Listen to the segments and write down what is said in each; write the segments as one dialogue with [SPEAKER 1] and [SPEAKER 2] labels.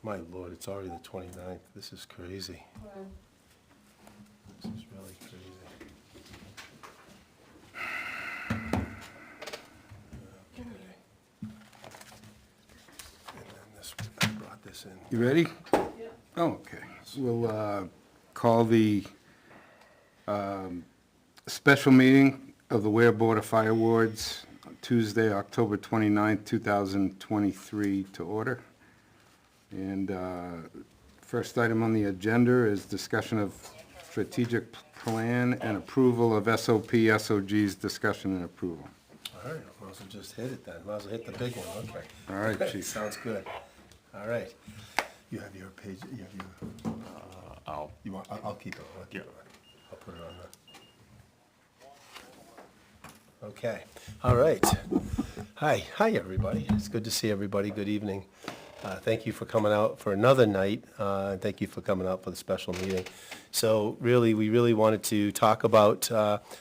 [SPEAKER 1] My Lord, it's already the 29th. This is crazy. This is really crazy. Okay. And then this, I brought this in.
[SPEAKER 2] You ready? Yeah. Oh, okay. We'll call the special meeting of the Weare Board of Firewards on Tuesday, October 29th, 2023 to order. And first item on the agenda is discussion of strategic plan and approval of SOP, SOG's discussion and approval.
[SPEAKER 1] All right, might as well just hit it then. Might as well hit the big one, okay.
[SPEAKER 2] All right, Chief.
[SPEAKER 1] Sounds good. All right. You have your page, you have your, I'll keep it. I'll keep it. I'll put it on the. Okay, all right. Hi, everybody. It's good to see everybody. Good evening. Thank you for coming out for another night. Thank you for coming out for the special meeting. So really, we really wanted to talk about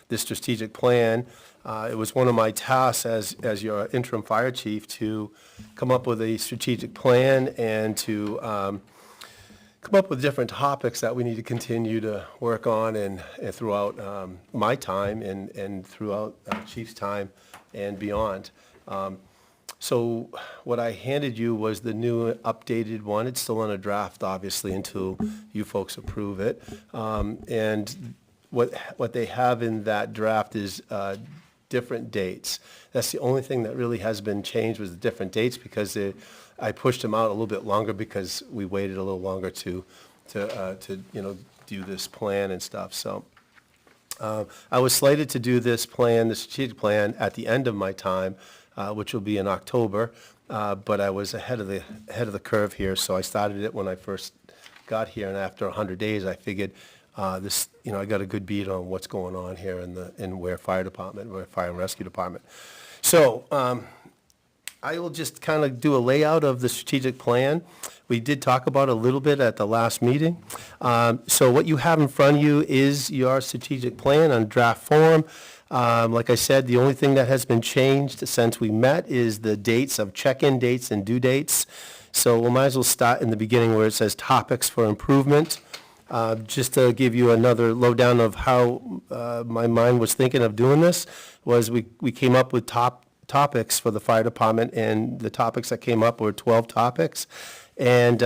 [SPEAKER 1] this strategic plan. It was one of my tasks as your interim fire chief to come up with a strategic plan and to come up with different topics that we need to continue to work on and throughout my time and throughout Chief's time and beyond. So what I handed you was the new updated one. It's still in a draft, obviously, until you folks approve it. And what they have in that draft is different dates. That's the only thing that really has been changed was the different dates because I pushed them out a little bit longer because we waited a little longer to do this plan and stuff. So I was slated to do this plan, the strategic plan, at the end of my time, which will be in October, but I was ahead of the curve here, so I started it when I first got here, and after 100 days, I figured I got a good beat on what's going on here in Weare Fire Department, Weare Fire and Rescue Department. So I will just kind of do a layout of the strategic plan. We did talk about it a little bit at the last meeting. So what you have in front of you is your strategic plan on draft form. Like I said, the only thing that has been changed since we met is the dates of check-in dates and due dates. So we might as well start in the beginning where it says topics for improvement. Just to give you another lowdown of how my mind was thinking of doing this, was we came up with topics for the fire department, and the topics that came up were 12 topics. And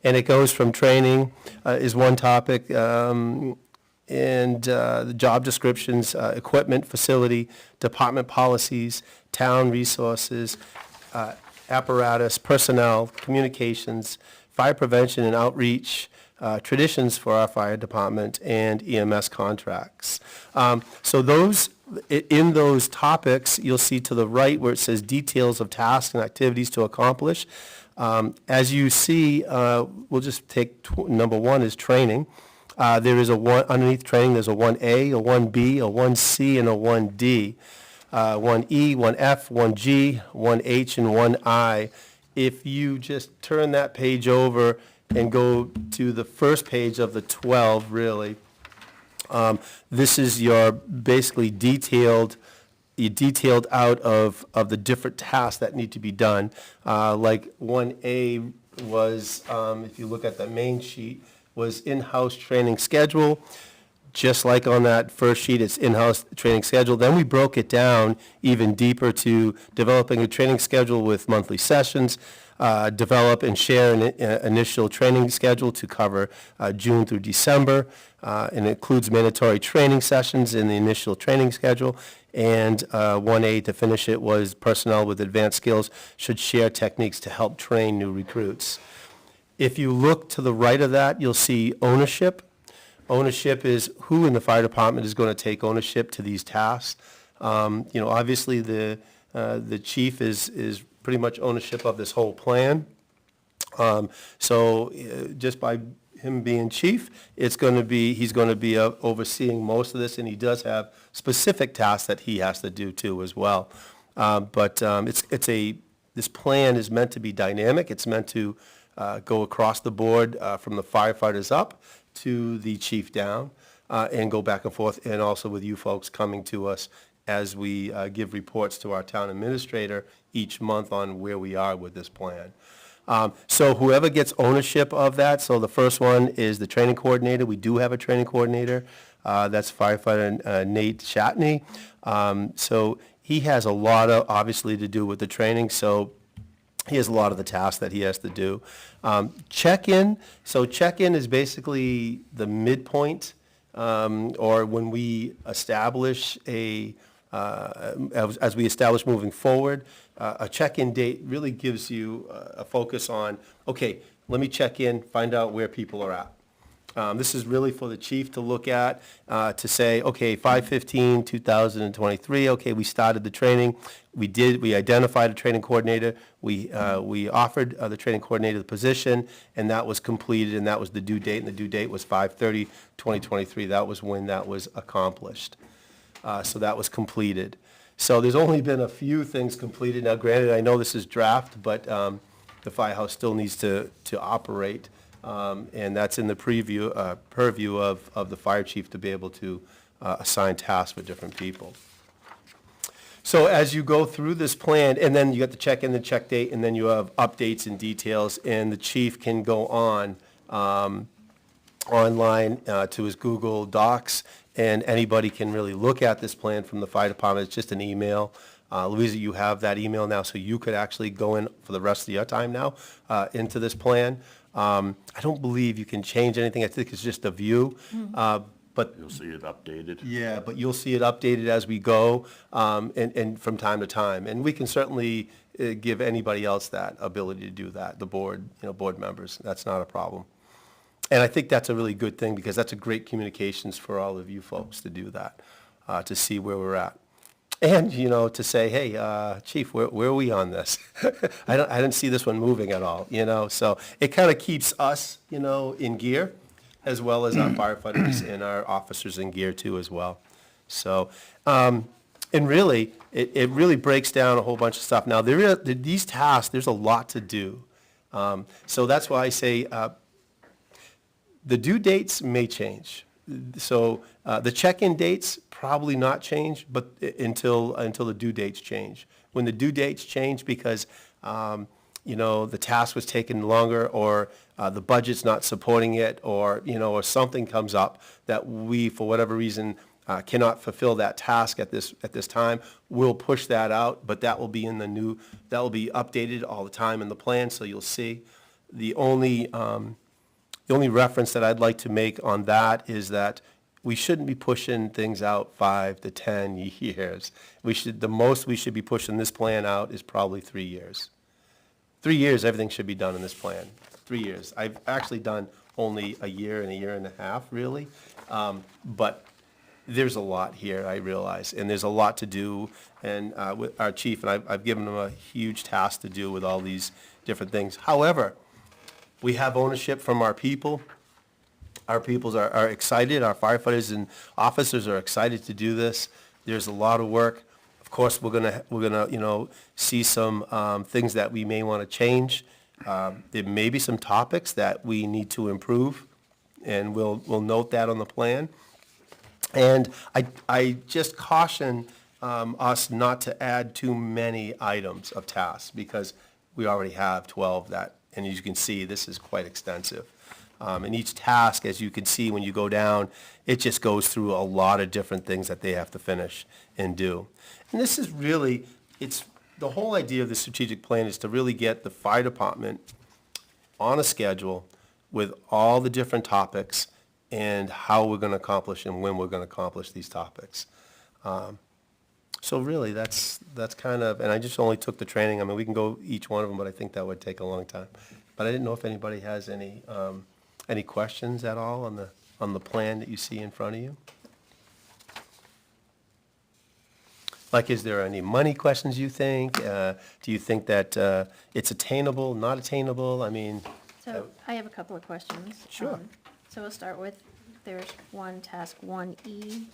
[SPEAKER 1] it goes from training is one topic, and the job descriptions, equipment, facility, department policies, town resources, apparatus, personnel, communications, fire prevention and outreach, traditions for our fire department, and EMS contracts. So in those topics, you'll see to the right where it says details of tasks and activities to accomplish. As you see, we'll just take number one is training. There is underneath training, there's a 1A, a 1B, a 1C, and a 1D. 1E, 1F, 1G, 1H, and 1I. If you just turn that page over and go to the first page of the 12, really, this is your basically detailed out of the different tasks that need to be done. Like 1A was, if you look at the main sheet, was in-house training schedule. Just like on that first sheet, it's in-house training schedule. Then we broke it down even deeper to developing a training schedule with monthly sessions, develop and share an initial training schedule to cover June through December, and it includes mandatory training sessions in the initial training schedule. And 1A to finish it was personnel with advanced skills should share techniques to help train new recruits. If you look to the right of that, you'll see ownership. Ownership is who in the fire department is going to take ownership to these tasks. Obviously the chief is pretty much ownership of this whole plan. So just by him being chief, he's going to be overseeing most of this, and he does have specific tasks that he has to do too as well. This plan is meant to be dynamic. It's meant to go across the board from the firefighters up to the chief down, and go back and forth, and also with you folks coming to us as we give reports to our town administrator each month on where we are with this plan. So whoever gets ownership of that, so the first one is the training coordinator. We do have a training coordinator. That's firefighter Nate Shatney. So he has a lot of, obviously, to do with the training, so he has a lot of the tasks that he has to do. Check-in, so check-in is basically the midpoint, or when we establish as we establish moving forward, a check-in date really gives you a focus on, okay, let me check in, find out where people are at. This is really for the chief to look at, to say, okay, 5/15/2023, okay, we started the training. We identified a training coordinator. We offered the training coordinator the position, and that was completed, and that was the due date, and the due date was 5/30/2023. That was when that was accomplished. So that was completed. So there's only been a few things completed. Now, granted, I know this is draft, but the firehouse still needs to operate. And that's in the purview of the fire chief to be able to assign tasks for different people. So as you go through this plan, and then you got the check-in, the check date, and then you have updates and details, and the chief can go online to his Google Docs, and anybody can really look at this plan from the fire department. It's just an email. Louisa, you have that email now, so you could actually go in for the rest of your time now into this plan. I don't believe you can change anything. I think it's just a view. But
[SPEAKER 3] You'll see it updated.
[SPEAKER 1] yeah, but you'll see it updated as we go, and from time to time. And we can certainly give anybody else that ability to do that, the board, board members. That's not a problem. And I think that's a really good thing, because that's a great communications for all of you folks to do that, to see where we're at. And, to say, hey, Chief, where are we on this? I didn't see this one moving at all, So it kind of keeps us, in gear, as well as our firefighters and our officers in gear too as well. So, and really, it really breaks down a whole bunch of stuff. Now, these tasks, there's a lot to do. So that's why I say the due dates may change. So the check-in dates probably not change, but until the due dates change. When the due dates change because the task was taking longer, or the budget's not supporting it, or or something comes up that we, for whatever reason, cannot fulfill that task at this time, we'll push that out. But that will be that will be updated all the time in the plan, so you'll see. The only reference that I'd like to make on that is that we shouldn't be pushing things out 5 to 10 years. The most we should be pushing this plan out is probably 3 years. 3 years, everything should be done in this plan. 3 years. I've actually done only a year and a half, really. But there's a lot here, I realize, and there's a lot to do. And with our chief, and I've given him a huge task to do with all these different things. However, we have ownership from our people. Our peoples are excited. Our firefighters and officers are excited to do this. There's a lot of work. Of course, we're gonna see some things that we may want to change. There may be some topics that we need to improve, and we'll note that on the plan. And I just caution us not to add too many items of tasks, because we already have 12 that. And as you can see, this is quite extensive. And each task, as you can see when you go down, it just goes through a lot of different things that they have to finish and do. And this is really, the whole idea of the strategic plan is to really get the fire department on a schedule with all the different topics and how we're going to accomplish and when we're going to accomplish these topics. So really, that's kind of, and I just only took the training. I mean, we can go each one of them, but I think that would take a long time. But I didn't know if anybody has any questions at all on the plan that you see in front of you. Like, is there any money questions you think? Do you think that it's attainable, not attainable? I mean.
[SPEAKER 4] So I have a couple of questions.
[SPEAKER 1] Sure.
[SPEAKER 4] So we'll start with, there's task 1E.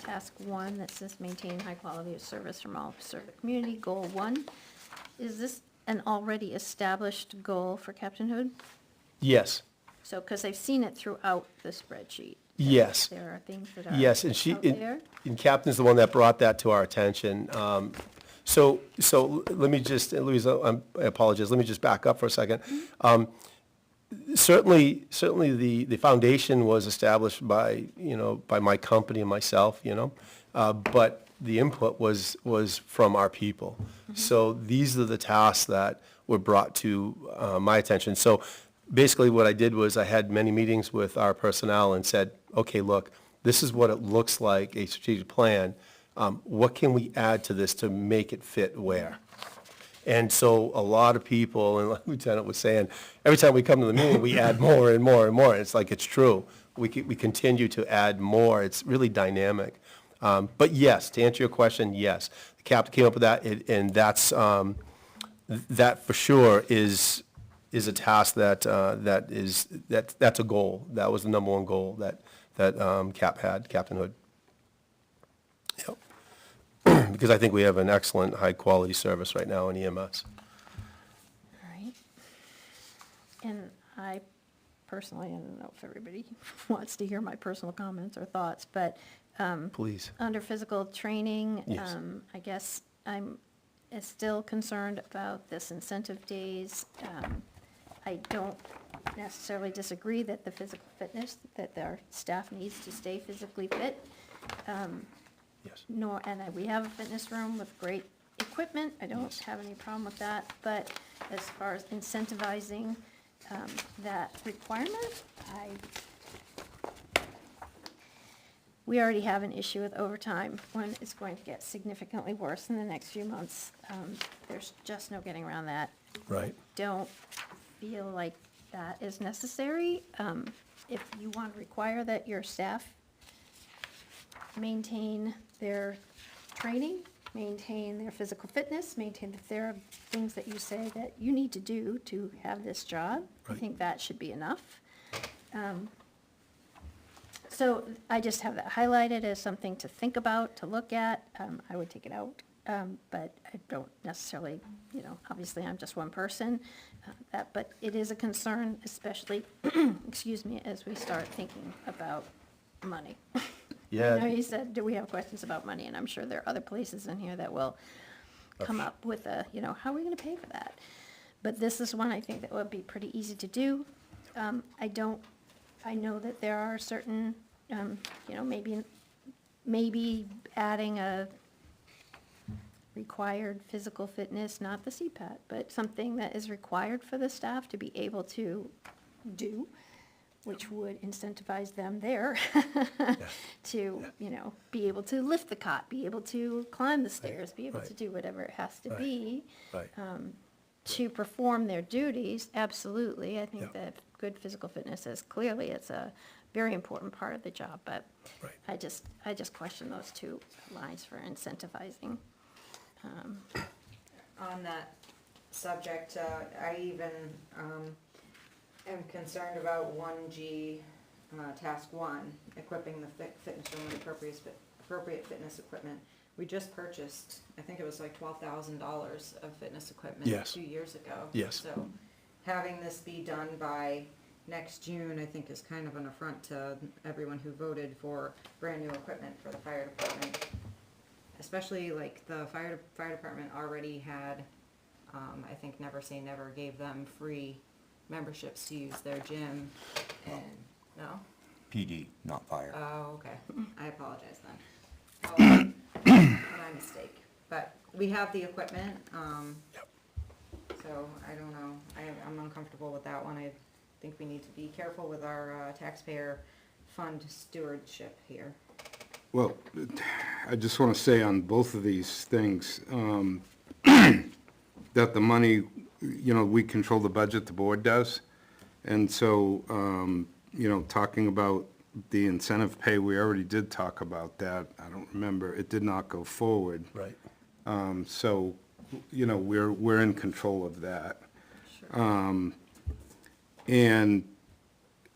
[SPEAKER 4] Task 1 that says maintain high quality of service from all served community. Goal 1, is this an already established goal for Captain Hood?
[SPEAKER 1] Yes.
[SPEAKER 4] So, because I've seen it throughout the spreadsheet.
[SPEAKER 1] Yes.
[SPEAKER 4] There are things that are
[SPEAKER 1] Yes, and
[SPEAKER 4] out there.
[SPEAKER 1] and Captain's the one that brought that to our attention. So let me just, Louise, I apologize, let me just back up for a second. Certainly, the foundation was established by, by my company and myself, but the input was from our people. So these are the tasks that were brought to my attention. So basically what I did was I had many meetings with our personnel and said, okay, look, this is what it looks like, a strategic plan. What can we add to this to make it fit where? And so a lot of people, and like Lieutenant was saying, every time we come to the meeting, we add more and more and more. It's like, it's true. We continue to add more. It's really dynamic. But yes, to answer your question, yes. The captain came up with that, and that's, that for sure is a task that's a goal. That was the number one goal that Cap had, Captain Hood. Yep. Because I think we have an excellent, high-quality service right now in EMS.
[SPEAKER 4] All right. And I personally, I don't know if everybody wants to hear my personal comments or thoughts, but
[SPEAKER 1] Please.
[SPEAKER 4] under physical training,
[SPEAKER 1] Yes.
[SPEAKER 4] I guess I'm still concerned about this incentive days. I don't necessarily disagree that the physical fitness, that our staff needs to stay physically fit.
[SPEAKER 1] Yes.
[SPEAKER 4] We have a fitness room with great equipment. I don't have any problem with that. But as far as incentivizing that requirement, we already have an issue with overtime when it's going to get significantly worse in the next few months. There's just no getting around that.
[SPEAKER 1] Right.
[SPEAKER 4] Don't feel like that is necessary. If you want to require that your staff maintain their training, maintain their physical fitness, maintain if there are things that you say that you need to do to have this job, I
[SPEAKER 1] Right.
[SPEAKER 4] think that should be enough. So I just have that highlighted as something to think about, to look at. I would take it out, but I don't necessarily, obviously I'm just one person. But it is a concern, especially, excuse me, as we start thinking about money.
[SPEAKER 1] Yeah.
[SPEAKER 4] I know you said, do we have questions about money? And I'm sure there are other places in here that will come up with how are we gonna pay for that? But this is one I think that would be pretty easy to do. I know that there are certain, maybe adding a required physical fitness, not the CPAT, but something that is required for the staff to be able to do, which would incentivize them there to, be able to lift the cot, be able to climb the stairs, be able
[SPEAKER 1] Right.
[SPEAKER 4] to do whatever it has to
[SPEAKER 1] Right.
[SPEAKER 4] be
[SPEAKER 1] Right.
[SPEAKER 4] to perform their duties. Absolutely. I think
[SPEAKER 1] Yeah.
[SPEAKER 4] that good physical fitness is clearly, it's a very important part of the job, but
[SPEAKER 1] Right.
[SPEAKER 4] I just question those two lines for incentivizing.
[SPEAKER 3] On that subject, I even am concerned about 1G, Task 1, equipping the fitness room with appropriate fitness equipment. We just purchased, I think it was like $12,000 of fitness equipment
[SPEAKER 1] Yes.
[SPEAKER 3] 2 years ago.
[SPEAKER 1] Yes.
[SPEAKER 3] So having this be done by next June, I think is kind of an affront to everyone who voted for brand new equipment for the fire department. Especially like the fire department already had, I think Never Say Never gave them free memberships to use their gym, and, no?
[SPEAKER 5] PD, not fire.
[SPEAKER 3] Oh, okay, I apologize then. My mistake, but we have the equipment,
[SPEAKER 1] Yep.
[SPEAKER 3] so I don't know, I'm uncomfortable with that one. I think we need to be careful with our taxpayer fund stewardship here.
[SPEAKER 2] Well, I just want to say on both of these things, that the money, we control the budget, the board does. And so, talking about the incentive pay, we already did talk about that. I don't remember, it did not go forward.
[SPEAKER 1] Right.
[SPEAKER 2] So, we're in control of that.
[SPEAKER 3] Sure.
[SPEAKER 2] And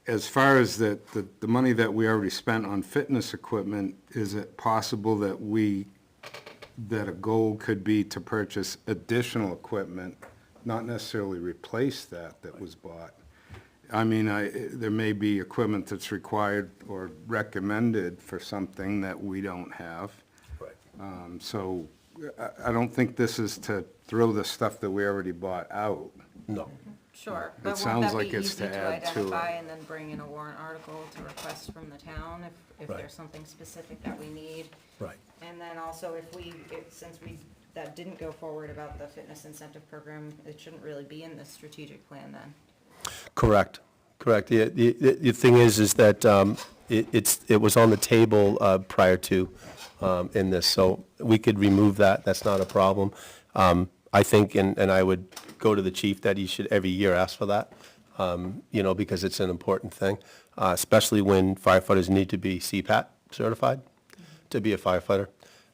[SPEAKER 2] as far as the money that we already spent on fitness equipment, is it possible that that a goal could be to purchase additional equipment, not necessarily replace that was bought? I mean, there may be equipment that's required or recommended for something that we don't have.
[SPEAKER 1] Right.
[SPEAKER 2] So I don't think this is to throw the stuff that we already bought out.
[SPEAKER 1] No.
[SPEAKER 3] Sure,
[SPEAKER 2] It
[SPEAKER 3] but won't
[SPEAKER 2] sounds
[SPEAKER 3] that
[SPEAKER 2] like
[SPEAKER 3] be
[SPEAKER 2] it's
[SPEAKER 3] easy
[SPEAKER 2] to
[SPEAKER 3] to
[SPEAKER 2] add to it.
[SPEAKER 3] identify and then bring in a warrant article to request from the town if
[SPEAKER 1] Right.
[SPEAKER 3] there's something specific that we need?
[SPEAKER 1] Right.
[SPEAKER 3] And then also since that didn't go forward about the fitness incentive program, it shouldn't really be in the strategic plan then.
[SPEAKER 1] Correct, correct. The thing is that it was on the table prior to in this, so we could remove that, that's not a problem. I think, and I would go to the chief, that he should every year ask for that, because it's an important thing, especially when firefighters need to be CPAT certified to be a firefighter.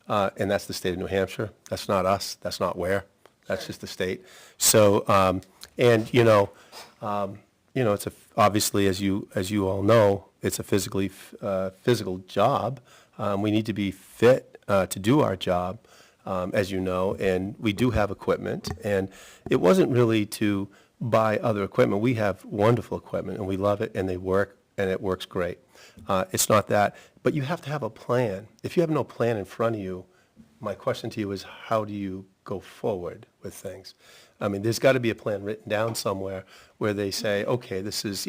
[SPEAKER 1] And that's the state of New Hampshire, that's not us, that's not Weare, that's
[SPEAKER 3] Sure.
[SPEAKER 1] just the state. So, it's obviously, as you all know, it's a physical job. We need to be fit to do our job, as you know, and we do have equipment. And it wasn't really to buy other equipment. We have wonderful equipment, and we love it, and they work, and it works great. It's not that, but you have to have a plan. If you have no plan in front of you, my question to you is, how do you go forward with things? I mean, there's got to be a plan written down somewhere where they say, okay, this is,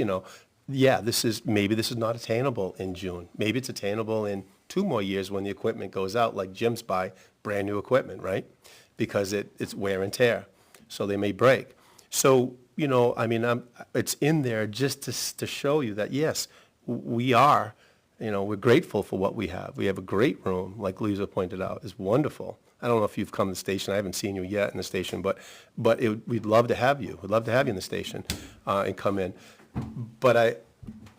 [SPEAKER 1] maybe this is not attainable in June. Maybe it's attainable in 2 more years when the equipment goes out, like Jim's buy brand new equipment, right? Because it's wear and tear, so they may break. So, it's in there just to show you that, yes, we are, we're grateful for what we have. We have a great room, like Lisa pointed out, it's wonderful. I don't know if you've come to the station, I haven't seen you yet in the station, but we'd love to have you. We'd love to have you in the station and come in. But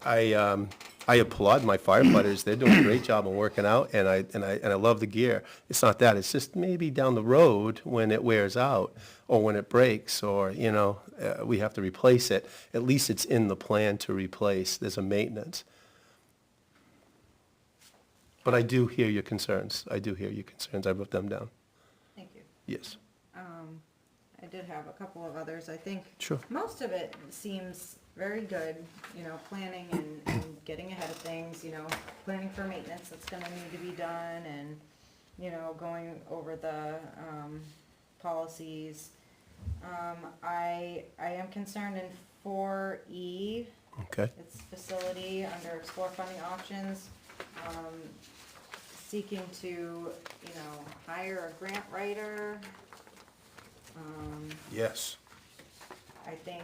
[SPEAKER 1] I applaud my firefighters, they're doing a great job of working out, and I love the gear. It's not that, it's just maybe down the road when it wears out, or when it breaks, or, we have to replace it. At least it's in the plan to replace, there's a maintenance. But I do hear your concerns, I wrote them down,
[SPEAKER 3] Thank you.
[SPEAKER 1] yes.
[SPEAKER 3] I did have a couple of others, I think.
[SPEAKER 1] Sure.
[SPEAKER 3] Most of it seems very good, planning and getting ahead of things, planning for maintenance that's gonna need to be done, and, going over the, policies. I am concerned in 4E,
[SPEAKER 1] Okay,
[SPEAKER 3] it's facility under explore funding options, seeking to, hire a grant writer.
[SPEAKER 1] yes,
[SPEAKER 3] I think,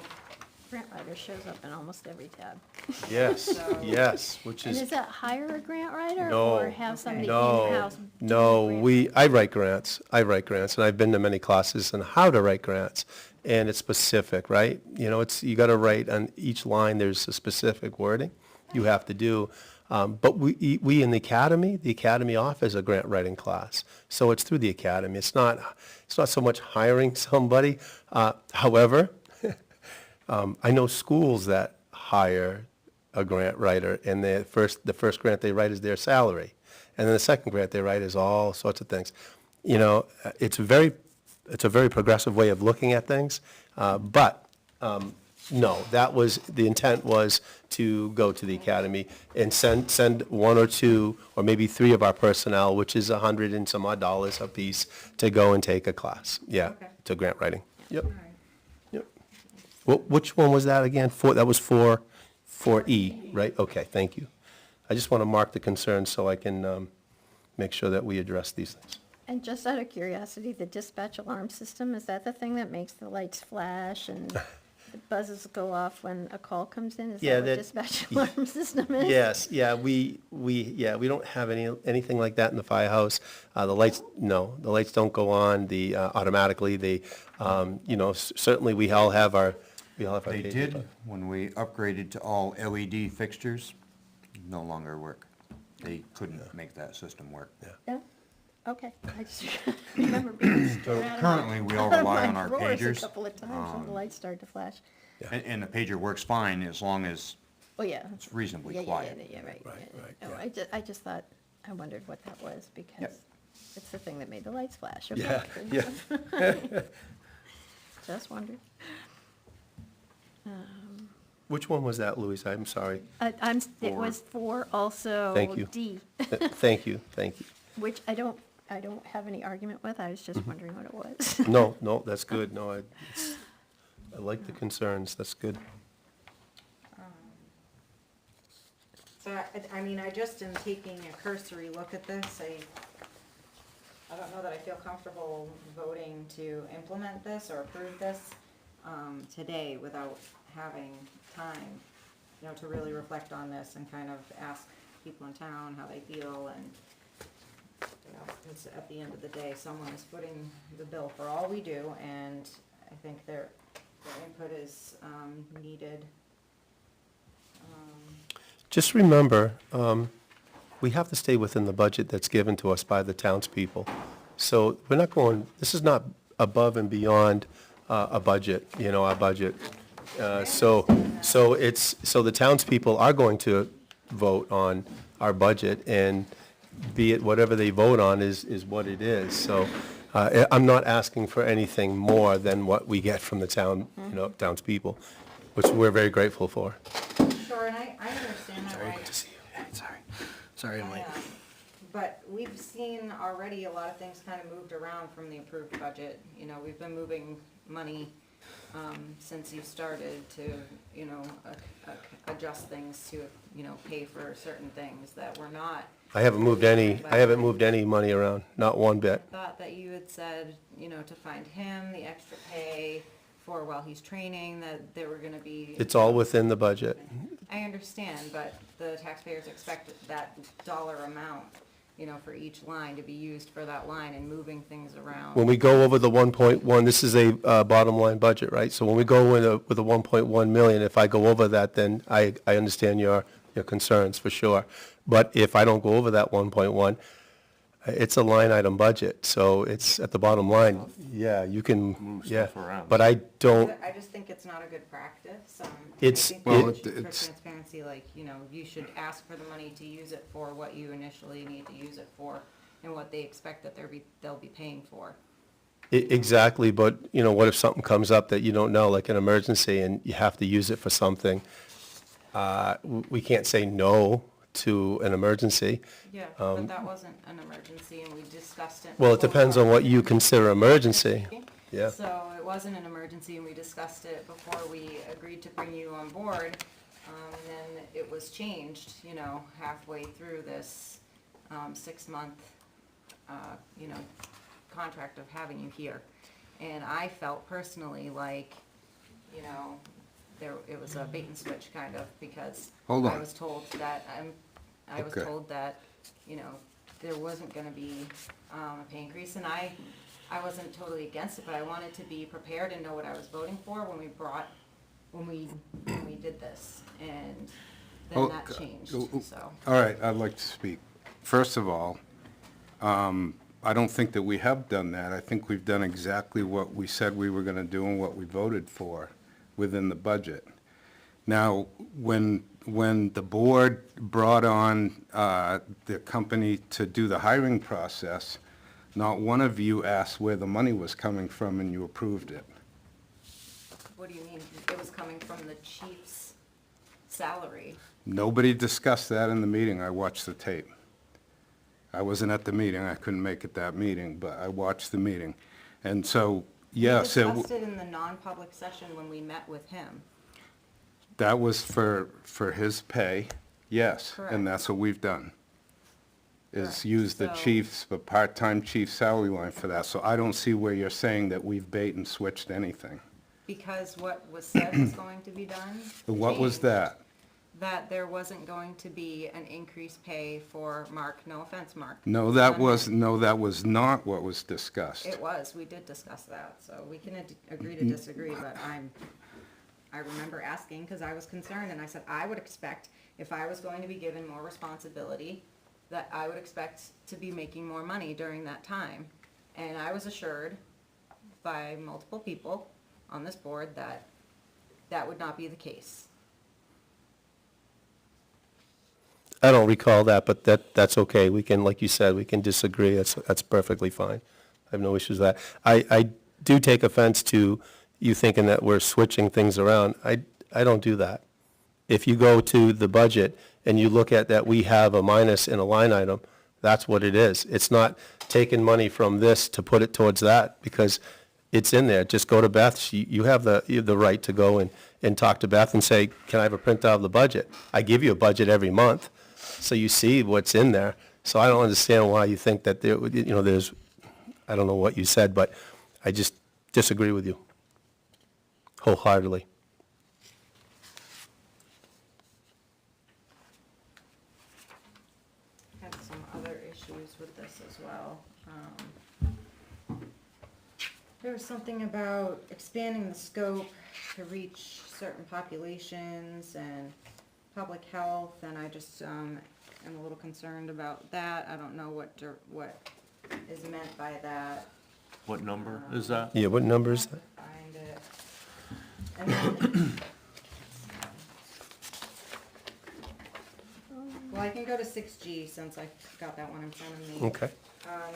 [SPEAKER 4] Grant writer shows up in almost every tab.
[SPEAKER 1] yes,
[SPEAKER 3] So-
[SPEAKER 1] yes, which
[SPEAKER 4] And
[SPEAKER 1] is.
[SPEAKER 4] is that hire a grant writer
[SPEAKER 1] No.
[SPEAKER 4] or have somebody
[SPEAKER 1] No,
[SPEAKER 4] in-house? do
[SPEAKER 1] no,
[SPEAKER 4] grant writing?
[SPEAKER 1] I write grants, and I've been to many classes on how to write grants, and it's specific, right? You gotta write on each line, there's a specific wording you have to do. But we in the academy offers a grant writing class, so it's through the academy. It's not so much hiring somebody. However, I know schools that hire a grant writer, and the first grant they write is their salary, and then the second grant they write is all sorts of things. It's a very progressive way of looking at things, but no, the intent was to go to the academy and send 1 or 2 or maybe 3 of our personnel, which is $100 and some odd a piece, to go and take a class. Yeah,
[SPEAKER 3] Okay.
[SPEAKER 1] to grant writing. Yep,
[SPEAKER 3] all right.
[SPEAKER 1] yep. Which one was that again? That was 4E, right? Okay, thank you. I just want to mark the concerns so I can make sure that we address these things.
[SPEAKER 4] And just out of curiosity, the dispatch alarm system, is that the thing that makes the lights flash and the buzzes go off when a call comes in? Is
[SPEAKER 1] Yeah,
[SPEAKER 4] that what
[SPEAKER 1] that-
[SPEAKER 4] dispatch alarm system is?
[SPEAKER 1] Yes, yeah, we don't have anything like that in the firehouse. The lights don't go on, automatically, certainly we all have our
[SPEAKER 5] They
[SPEAKER 1] pages,
[SPEAKER 5] did,
[SPEAKER 1] but-
[SPEAKER 5] when we upgraded to all LED fixtures, no longer work. They couldn't make that system work.
[SPEAKER 4] Yeah? Okay, I just remember being scared out of
[SPEAKER 5] Currently, we all
[SPEAKER 4] out of
[SPEAKER 5] rely
[SPEAKER 4] my
[SPEAKER 5] on our
[SPEAKER 4] drawers
[SPEAKER 5] pagers.
[SPEAKER 4] a couple of times when the lights started to flash.
[SPEAKER 5] And the pager works fine as long as
[SPEAKER 4] Oh, yeah.
[SPEAKER 5] it's reasonably
[SPEAKER 4] Yeah,
[SPEAKER 5] quiet.
[SPEAKER 4] right.
[SPEAKER 1] Right,
[SPEAKER 4] yeah.
[SPEAKER 1] right,
[SPEAKER 4] No,
[SPEAKER 1] yeah.
[SPEAKER 4] I just thought, I wondered what that was, because
[SPEAKER 5] Yep.
[SPEAKER 4] it's the thing that made the lights flash. Okay,
[SPEAKER 1] Yeah,
[SPEAKER 4] good.
[SPEAKER 1] yeah.
[SPEAKER 4] Just wondered.
[SPEAKER 1] Which one was that, Louise? I'm sorry.
[SPEAKER 4] It was for also
[SPEAKER 1] Thank you.
[SPEAKER 4] D,
[SPEAKER 1] Thank you.
[SPEAKER 4] which I don't I don't have any argument with, I was just wondering what it was.
[SPEAKER 1] No, that's good, no, I like the concerns, that's good.
[SPEAKER 3] So, I mean, I just am taking a cursory look at this, I don't know that I feel comfortable voting to implement this or approve this, today without having time, you know, to really reflect on this and kind of ask people in town how they feel and, you know, because at the end of the day, someone is footing the bill for all we do, and I think their input is, needed.
[SPEAKER 1] Just remember, we have to stay within the budget that's given to us by the townspeople. So we're not going, this is not above and beyond a budget, our budget. So the townspeople are going to vote on our budget, and be it whatever they vote on is what it is. So I'm not asking for anything more than what we get from the town, townspeople, which we're very grateful for.
[SPEAKER 3] Sure, and I understand that, right?
[SPEAKER 1] Good to see you. Sorry I'm late.
[SPEAKER 3] But we've seen already a lot of things kind of moved around from the approved budget. You know, we've been moving money since you started to, adjust things to, pay for certain things that were not.
[SPEAKER 1] I haven't moved any money around, not one bit.
[SPEAKER 3] I thought that you had said, to find him the extra pay for while he's training, that there were gonna be.
[SPEAKER 1] It's all within the budget.
[SPEAKER 3] I understand, but the taxpayers expect that dollar amount, for each line to be used for that line and moving things around.
[SPEAKER 1] When we go over the 1.1, this is a bottom line budget, right? So when we go with a 1.1 million, if I go over that, then I understand your concerns for sure. But if I don't go over that 1.1, it's a line item budget, so it's at the bottom line. Yeah, you can,
[SPEAKER 5] Move
[SPEAKER 1] yeah.
[SPEAKER 5] stuff around.
[SPEAKER 1] But I don't,
[SPEAKER 3] I just think it's not a good practice.
[SPEAKER 1] It's-
[SPEAKER 3] I think
[SPEAKER 2] Well,
[SPEAKER 3] that for
[SPEAKER 2] it's-
[SPEAKER 3] transparency, you should ask for the money to use it for what you initially need to use it for and what they expect that they'll be paying for.
[SPEAKER 1] exactly, but, what if something comes up that you don't know, like an emergency, and you have to use it for something? We can't say no to an emergency.
[SPEAKER 3] Yeah, but that wasn't an emergency and we discussed it.
[SPEAKER 1] Well, it
[SPEAKER 3] before.
[SPEAKER 1] depends on what you consider emergency. Yeah.
[SPEAKER 3] So it wasn't an emergency and we discussed it before we agreed to bring you on board. And then it was changed, halfway through this 6-month, contract of having you here. And I felt personally like, it was a bait and switch kind of, because
[SPEAKER 2] Hold on.
[SPEAKER 3] I was told that, there wasn't gonna be a pay increase, and I wasn't totally against it, but I wanted to be prepared and know what I was voting for when we did this, and
[SPEAKER 2] Oh,
[SPEAKER 3] then that changed, so.
[SPEAKER 2] All right, I'd like to speak. First of all, I don't think that we have done that. I think we've done exactly what we said we were gonna do and what we voted for within the budget. Now, when the board brought on the company to do the hiring process, not one of you asked where the money was coming from, and you approved it.
[SPEAKER 3] What do you mean? It was coming from the chief's salary.
[SPEAKER 2] Nobody discussed that in the meeting. I watched the tape. I wasn't at the meeting. I couldn't make it that meeting, but I watched the meeting. And so, yes,
[SPEAKER 3] We discussed it in the non-public session when we met with him.
[SPEAKER 2] that was for his pay, yes.
[SPEAKER 3] Correct.
[SPEAKER 2] And that's what we've done, is
[SPEAKER 3] Correct.
[SPEAKER 2] use the
[SPEAKER 3] So-
[SPEAKER 2] chief's, the part-time chief salary line for that. So I don't see where you're saying that we've bait and switched anything.
[SPEAKER 3] Because what was said was going to be done.
[SPEAKER 2] What was
[SPEAKER 3] changed.
[SPEAKER 2] that?
[SPEAKER 3] That there wasn't going to be an increased pay for Mark, no offense, Mark.
[SPEAKER 2] No, that was not what was discussed.
[SPEAKER 3] It was, we did discuss that, so we can agree to disagree, but I remember asking, because I was concerned, and I said, I would expect, if I was going to be given more responsibility, that I would expect to be making more money during that time. And I was assured by multiple people on this board that that would not be the case.
[SPEAKER 1] I don't recall that, but that's okay. We can, like you said, we can disagree. That's perfectly fine. I have no issues with that. I do take offense to you thinking that we're switching things around. I don't do that. If you go to the budget and you look at that we have a minus in a line item, That's what it is. It's not taking money from this to put it towards that, because it's in there. Just go to Beth. You have the right to go and talk to Beth and say, can I have a printout of the budget? I give you a budget every month, so you see what's in there. So I don't understand why you think that there, there's, I don't know what you said, but I just disagree with you wholeheartedly.
[SPEAKER 3] Had some other issues with this as well. There was something about expanding the scope to reach certain populations and public health, and I just, am a little concerned about that. I don't know what is meant by that.
[SPEAKER 6] What number is that?
[SPEAKER 1] Yeah, what number is that?
[SPEAKER 3] Find it. And then, well, I can go to 6G since I got that one in front of me.
[SPEAKER 1] Okay.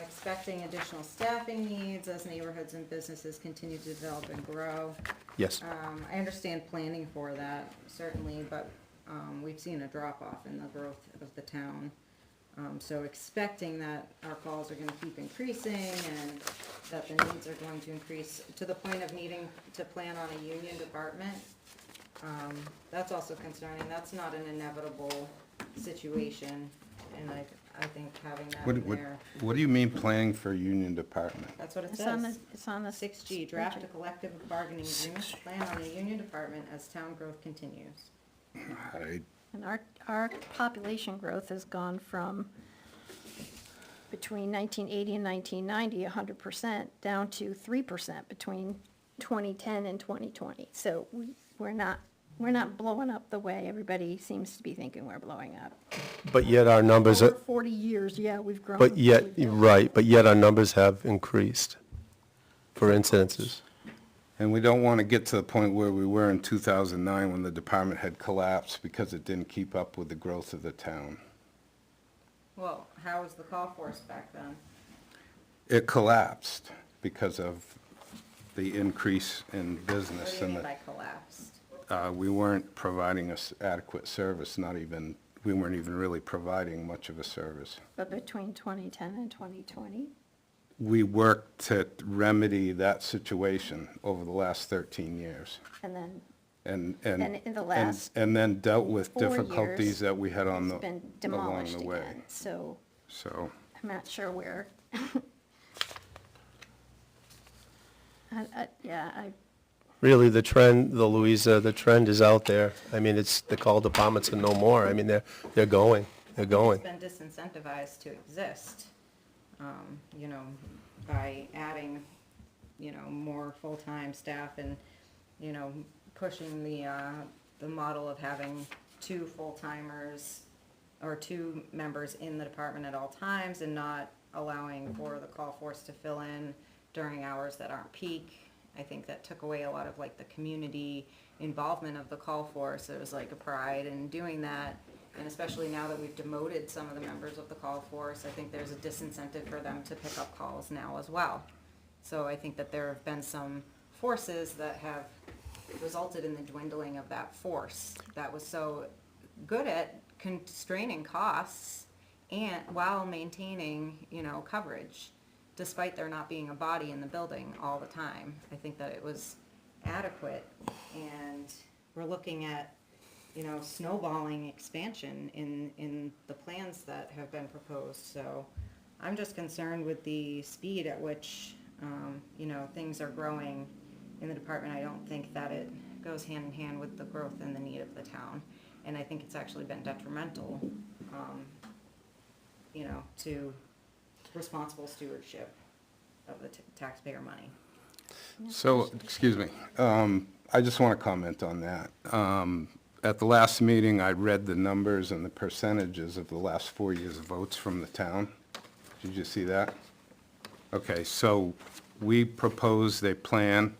[SPEAKER 3] Expecting additional staffing needs as neighborhoods and businesses continue to develop and grow.
[SPEAKER 1] Yes.
[SPEAKER 3] I understand planning for that, certainly, but we've seen a drop-off in the growth of the town. So expecting that our calls are gonna keep increasing and that the needs are going to increase to the point of needing to plan on a union department. That's also concerning. That's not an inevitable situation, and I think having that in there,
[SPEAKER 2] What do you mean planning for a union department?
[SPEAKER 3] that's what it
[SPEAKER 4] It's on the,
[SPEAKER 3] says.
[SPEAKER 4] it's on the
[SPEAKER 3] 6G, draft a collective bargaining agreement, plan on a union department as town growth continues.
[SPEAKER 4] And our population growth has gone from between 1980 and 1990, 100%, down to 3% between 2010 and 2020. So we're not blowing up the way everybody seems to be thinking we're blowing up.
[SPEAKER 1] But yet our numbers
[SPEAKER 4] Over
[SPEAKER 1] are,
[SPEAKER 4] 40 years, yeah, we've grown.
[SPEAKER 1] but yet,
[SPEAKER 4] we've grown.
[SPEAKER 1] right, but yet our numbers have increased for incidences.
[SPEAKER 2] And we don't want to get to the point where we were in 2009 when the department had collapsed because it didn't keep up with the growth of the town.
[SPEAKER 3] Well, how was the call force back then?
[SPEAKER 2] It collapsed because of the increase in
[SPEAKER 3] What
[SPEAKER 2] business
[SPEAKER 3] do you
[SPEAKER 2] and
[SPEAKER 3] mean by collapsed?
[SPEAKER 2] we weren't providing us adequate service, we weren't even really providing much of a service.
[SPEAKER 4] But between 2010 and 2020,
[SPEAKER 2] We worked to remedy that situation over the last 13 years.
[SPEAKER 4] and then
[SPEAKER 2] And
[SPEAKER 4] in the last
[SPEAKER 2] and then dealt with
[SPEAKER 4] 4
[SPEAKER 2] difficulties
[SPEAKER 4] years,
[SPEAKER 2] that we had on
[SPEAKER 4] it's been
[SPEAKER 2] the, along
[SPEAKER 4] demolished
[SPEAKER 2] the way.
[SPEAKER 4] again. So
[SPEAKER 2] So,
[SPEAKER 4] I'm not sure where. Yeah,
[SPEAKER 1] Really, the trend, the trend is out there. I mean, it's, the call departments are no more. I mean, they're going.
[SPEAKER 3] It's been disincentivized to exist, by adding, more full-time staff and, pushing the model of having 2 full-timers or 2 members in the department at all times and not allowing for the call force to fill in during hours that aren't peak. I think that took away a lot of like the community involvement of the call force. There was like a pride in doing that. And especially now that we've demoted some of the members of the call force, I think there's a disincentive for them to pick up calls now as well. So I think that there have been some forces that have resulted in the dwindling of that force that was so good at constraining costs and while maintaining, coverage, despite there not being a body in the building all the time. I think that it was adequate, and we're looking at, snowballing expansion in the plans that have been proposed. So I'm just concerned with the speed at which, things are growing in the department. I don't think that it goes hand in hand with the growth and the need of the town. And I think it's actually been detrimental, to responsible stewardship of the taxpayer money.
[SPEAKER 2] so, excuse me, I just want to comment on that. At the last meeting, I read the numbers and the percentages of the last 4 years' votes from the town. Did you see that? Okay, so we proposed a plan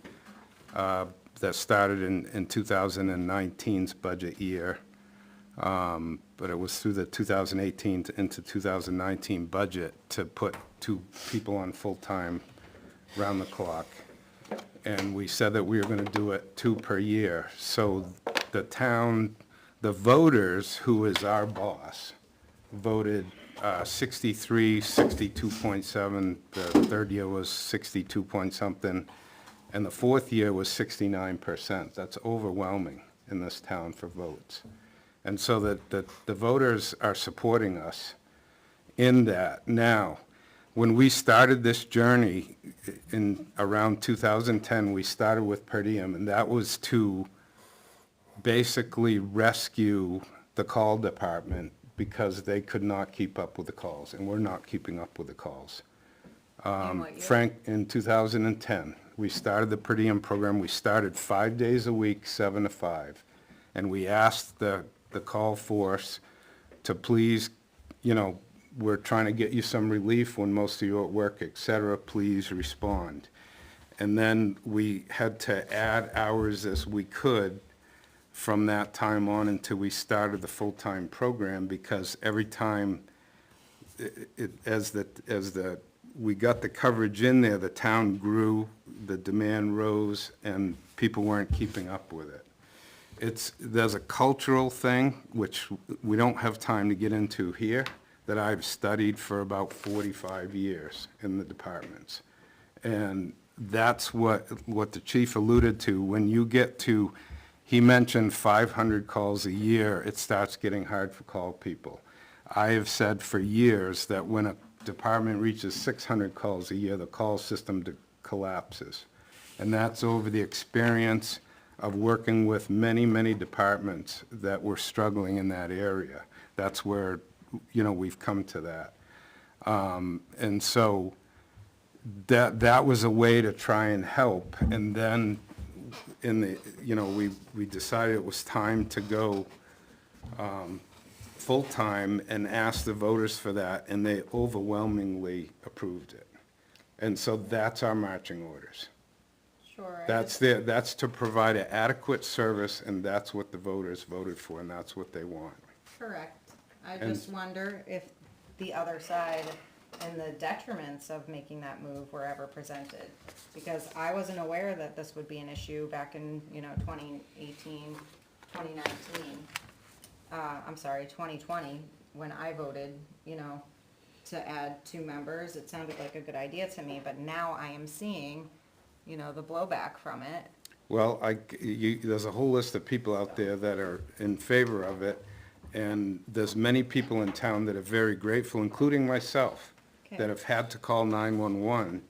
[SPEAKER 2] that started in 2019's budget year, but it was through the 2018 into 2019 budget to put 2 people on full-time round the clock. And we said that we were going to do it 2 per year. So the town, the voters, who is our boss, voted 63, 62.7, the third year was 62 point something, and the fourth year was 69%. That's overwhelming in this town for votes. And so that the voters are supporting us in that. Now, when we started this journey in around 2010, we started with per diem, and that was to basically rescue the call department because they could not keep up with the calls, and we're not keeping up with the calls.
[SPEAKER 3] In what year?
[SPEAKER 2] Frank, in 2010, we started the per diem program. We started 5 days a week, 7 to 5. And we asked the call force to please, we're trying to get you some relief when most of you are at work, et cetera, please respond. And then we had to add hours as we could from that time on until we started the full-time program, because every time we got the coverage in there, the town grew, the demand rose, and people weren't keeping up with it. There's a cultural thing, which we don't have time to get into here, that I've studied for about 45 years in the departments. And that's what the chief alluded to. When you get to, he mentioned 500 calls a year, it starts getting hard for call people. I have said for years that when a department reaches 600 calls a year, the call system collapses. And that's over the experience of working with many, many departments that were struggling in that area. That's where, we've come to that. And so that was a way to try and help. And then we decided it was time to go full-time and asked the voters for that, and they overwhelmingly approved it. And so that's our marching orders.
[SPEAKER 3] Sure.
[SPEAKER 2] That's to provide an adequate service, and that's what the voters voted for, and that's what they want.
[SPEAKER 3] Correct. I
[SPEAKER 2] And-
[SPEAKER 3] just wonder if the other side and the detriments of making that move were ever presented. Because I wasn't aware that this would be an issue back in, 2018, 2019. 2020, when I voted, to add 2 members. It sounded like a good idea to me, but now I am seeing, the blowback from it.
[SPEAKER 2] Well, there's a whole list of people out there that are in favor of it, and there's many people in town that are very grateful, including myself,
[SPEAKER 3] Okay.
[SPEAKER 2] that have had to call 911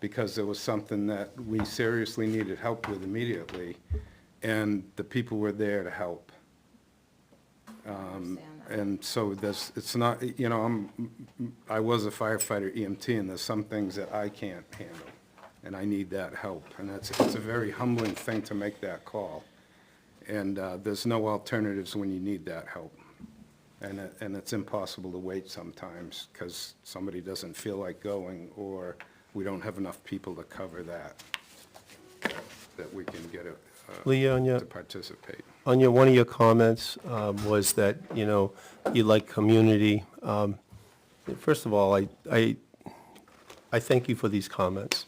[SPEAKER 2] because there was something that we seriously needed help with immediately, and the people were there to help.
[SPEAKER 3] I understand that.
[SPEAKER 2] And so it's not, I was a firefighter EMT, and there's some things that I can't handle, and I need that help. And it's a very humbling thing to make that call. And there's no alternatives when you need that help. And it's impossible to wait sometimes because somebody doesn't feel like going, or we don't have enough people to cover that we can get
[SPEAKER 1] Lee,
[SPEAKER 2] to participate.
[SPEAKER 1] one of your comments was that, you like community. First of all, I thank you for these comments,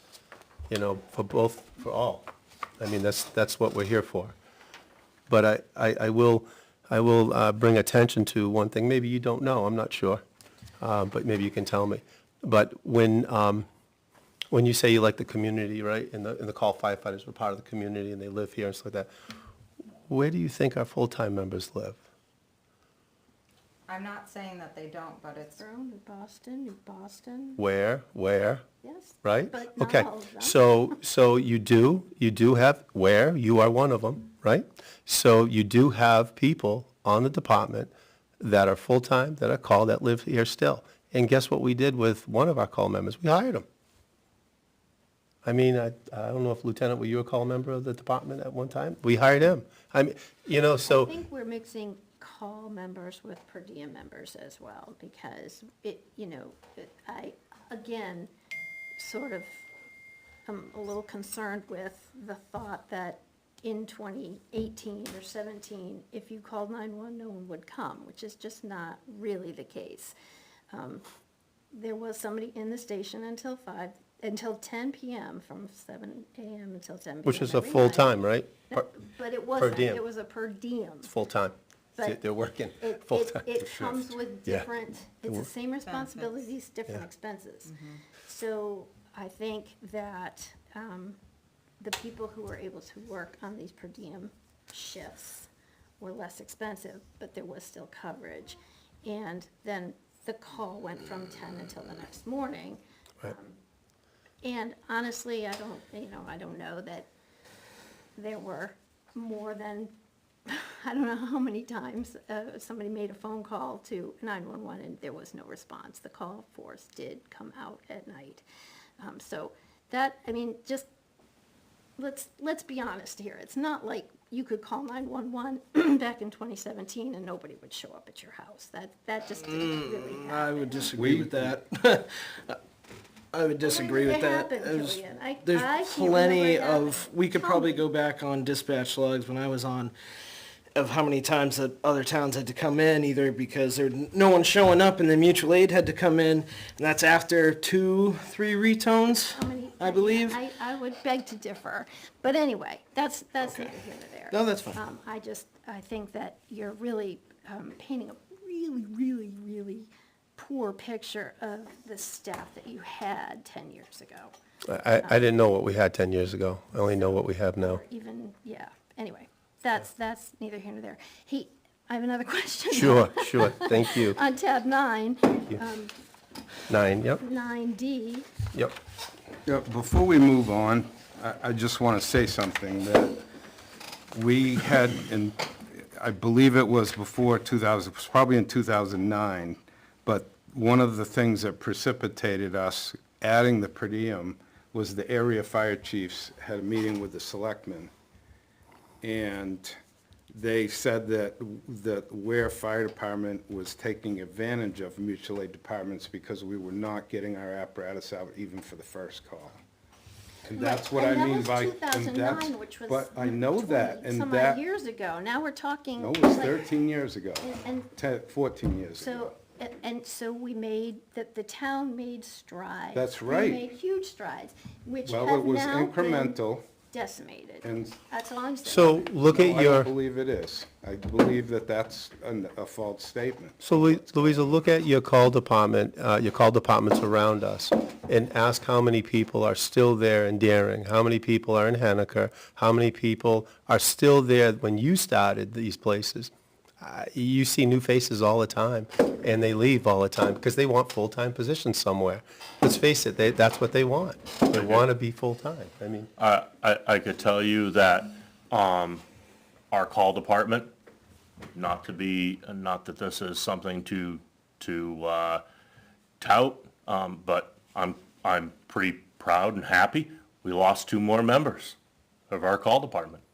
[SPEAKER 1] for all. I mean, that's what we're here for. But I will bring attention to one thing. Maybe you don't know, I'm not sure, but maybe you can tell me. But when you say you like the community, right, and the call firefighters were part of the community and they live here and stuff like that, where do you think our full-time members live?
[SPEAKER 3] I'm not saying that they don't, but it's,
[SPEAKER 4] New Boston,
[SPEAKER 1] Where,
[SPEAKER 4] yes.
[SPEAKER 1] right?
[SPEAKER 4] But not
[SPEAKER 1] Okay,
[SPEAKER 4] all of them.
[SPEAKER 1] so you do have, where, you are one of them, right? So you do have people on the department that are full-time, that are called, that live here still. And guess what we did with one of our call members? We hired him. I mean, I don't know if Lieutenant, were you a call member of the department at one time? We hired him. I mean,
[SPEAKER 4] I
[SPEAKER 1] so,
[SPEAKER 4] think we're mixing call members with per diem members as well, because I, again, sort of am a little concerned with the thought that in 2018 or 17, if you called 911, no one would come, which is just not really the case. There was somebody in the station until 10 p.m., from 7 a.m. until 10 p.m.
[SPEAKER 1] which is a
[SPEAKER 4] every night.
[SPEAKER 1] full-time, right?
[SPEAKER 4] No, but it wasn't,
[SPEAKER 1] diem.
[SPEAKER 4] it was a per diem.
[SPEAKER 1] Full-time.
[SPEAKER 4] but
[SPEAKER 1] they're working
[SPEAKER 4] it,
[SPEAKER 1] full-time.
[SPEAKER 4] it comes with
[SPEAKER 1] Yeah.
[SPEAKER 4] different, it's the same responsibilities, different
[SPEAKER 1] Yeah.
[SPEAKER 4] expenses. So I think that, the people who were able to work on these per diem shifts were less expensive, but there was still coverage. And then the call went from 10 until the next morning.
[SPEAKER 1] Right.
[SPEAKER 4] And honestly, I don't know that there were more than, I don't know how many times somebody made a phone call to 911 and there was no response. The call force did come out at night. So that, I mean, just, let's be honest here. It's not like you could call 911 back in 2017 and nobody would show up at your house. That just didn't really happen.
[SPEAKER 7] I would disagree with that. I would disagree
[SPEAKER 4] When
[SPEAKER 7] with
[SPEAKER 4] did it
[SPEAKER 7] that.
[SPEAKER 4] happen,
[SPEAKER 7] There's-
[SPEAKER 4] Julian? I
[SPEAKER 7] There's
[SPEAKER 4] can't
[SPEAKER 7] plenty
[SPEAKER 4] remember it
[SPEAKER 7] of,
[SPEAKER 4] happening.
[SPEAKER 7] we could
[SPEAKER 4] Tell
[SPEAKER 7] probably
[SPEAKER 4] me.
[SPEAKER 7] go back on dispatch logs when I was on, of how many times that other towns had to come in, either because there no one showing up and then mutual aid had to come in, and that's after 2-3 retones,
[SPEAKER 4] How many-
[SPEAKER 7] I believe.
[SPEAKER 4] I would beg to differ, but anyway, that's
[SPEAKER 7] Okay.
[SPEAKER 4] neither here nor there.
[SPEAKER 7] No, that's fine.
[SPEAKER 4] I think that you're really painting a really poor picture of the staff that you had 10 years ago.
[SPEAKER 1] I didn't know what we had 10 years ago. I only know what we have now.
[SPEAKER 4] Or even, yeah, anyway, that's neither here nor there. Hey, I have another question.
[SPEAKER 1] Sure, thank you.
[SPEAKER 4] On tab 9,
[SPEAKER 1] 9, yep,
[SPEAKER 4] 9D,
[SPEAKER 1] yep.
[SPEAKER 2] Yeah, before we move on, I just want to say something that we had, in, I believe it was before 2000, it was probably in 2009, but one of the things that precipitated us adding the per diem was the area fire chiefs had a meeting with the selectmen. And they said that the Weare Fire Department was taking advantage of mutual aid departments because we were not getting our apparatus out even for the first call. And that's what I mean by,
[SPEAKER 4] and that was
[SPEAKER 2] and that's,
[SPEAKER 4] 2009, which was
[SPEAKER 2] but I know that,
[SPEAKER 4] 20
[SPEAKER 2] and
[SPEAKER 4] some
[SPEAKER 2] that,
[SPEAKER 4] odd years ago. Now we're talking.
[SPEAKER 2] no, it was
[SPEAKER 4] like-
[SPEAKER 2] 13 years ago,
[SPEAKER 4] And
[SPEAKER 2] 14 years ago.
[SPEAKER 4] so, and so we made, the town made strides.
[SPEAKER 2] That's
[SPEAKER 4] We
[SPEAKER 2] right.
[SPEAKER 4] made huge strides, which
[SPEAKER 2] Well,
[SPEAKER 4] have
[SPEAKER 2] it was
[SPEAKER 4] now been
[SPEAKER 2] incremental,
[SPEAKER 4] decimated.
[SPEAKER 2] and
[SPEAKER 4] That's all I'm saying.
[SPEAKER 1] So look
[SPEAKER 2] no,
[SPEAKER 1] at
[SPEAKER 2] I
[SPEAKER 1] your,
[SPEAKER 2] don't believe it is. I believe that that's a false statement.
[SPEAKER 1] so Louisa, look at your call department, your call departments around us, and ask how many people are still there in Daring, how many people are in Henniker, how many people are still there when you started these places. You see new faces all the time, and they leave all the time because they want full-time positions somewhere. Let's face it, that's what they want. They want to be full-time. I mean,
[SPEAKER 6] I could tell you that, our call department, not that this is something to tout, but I'm pretty proud and happy. We lost 2 more members of our call department.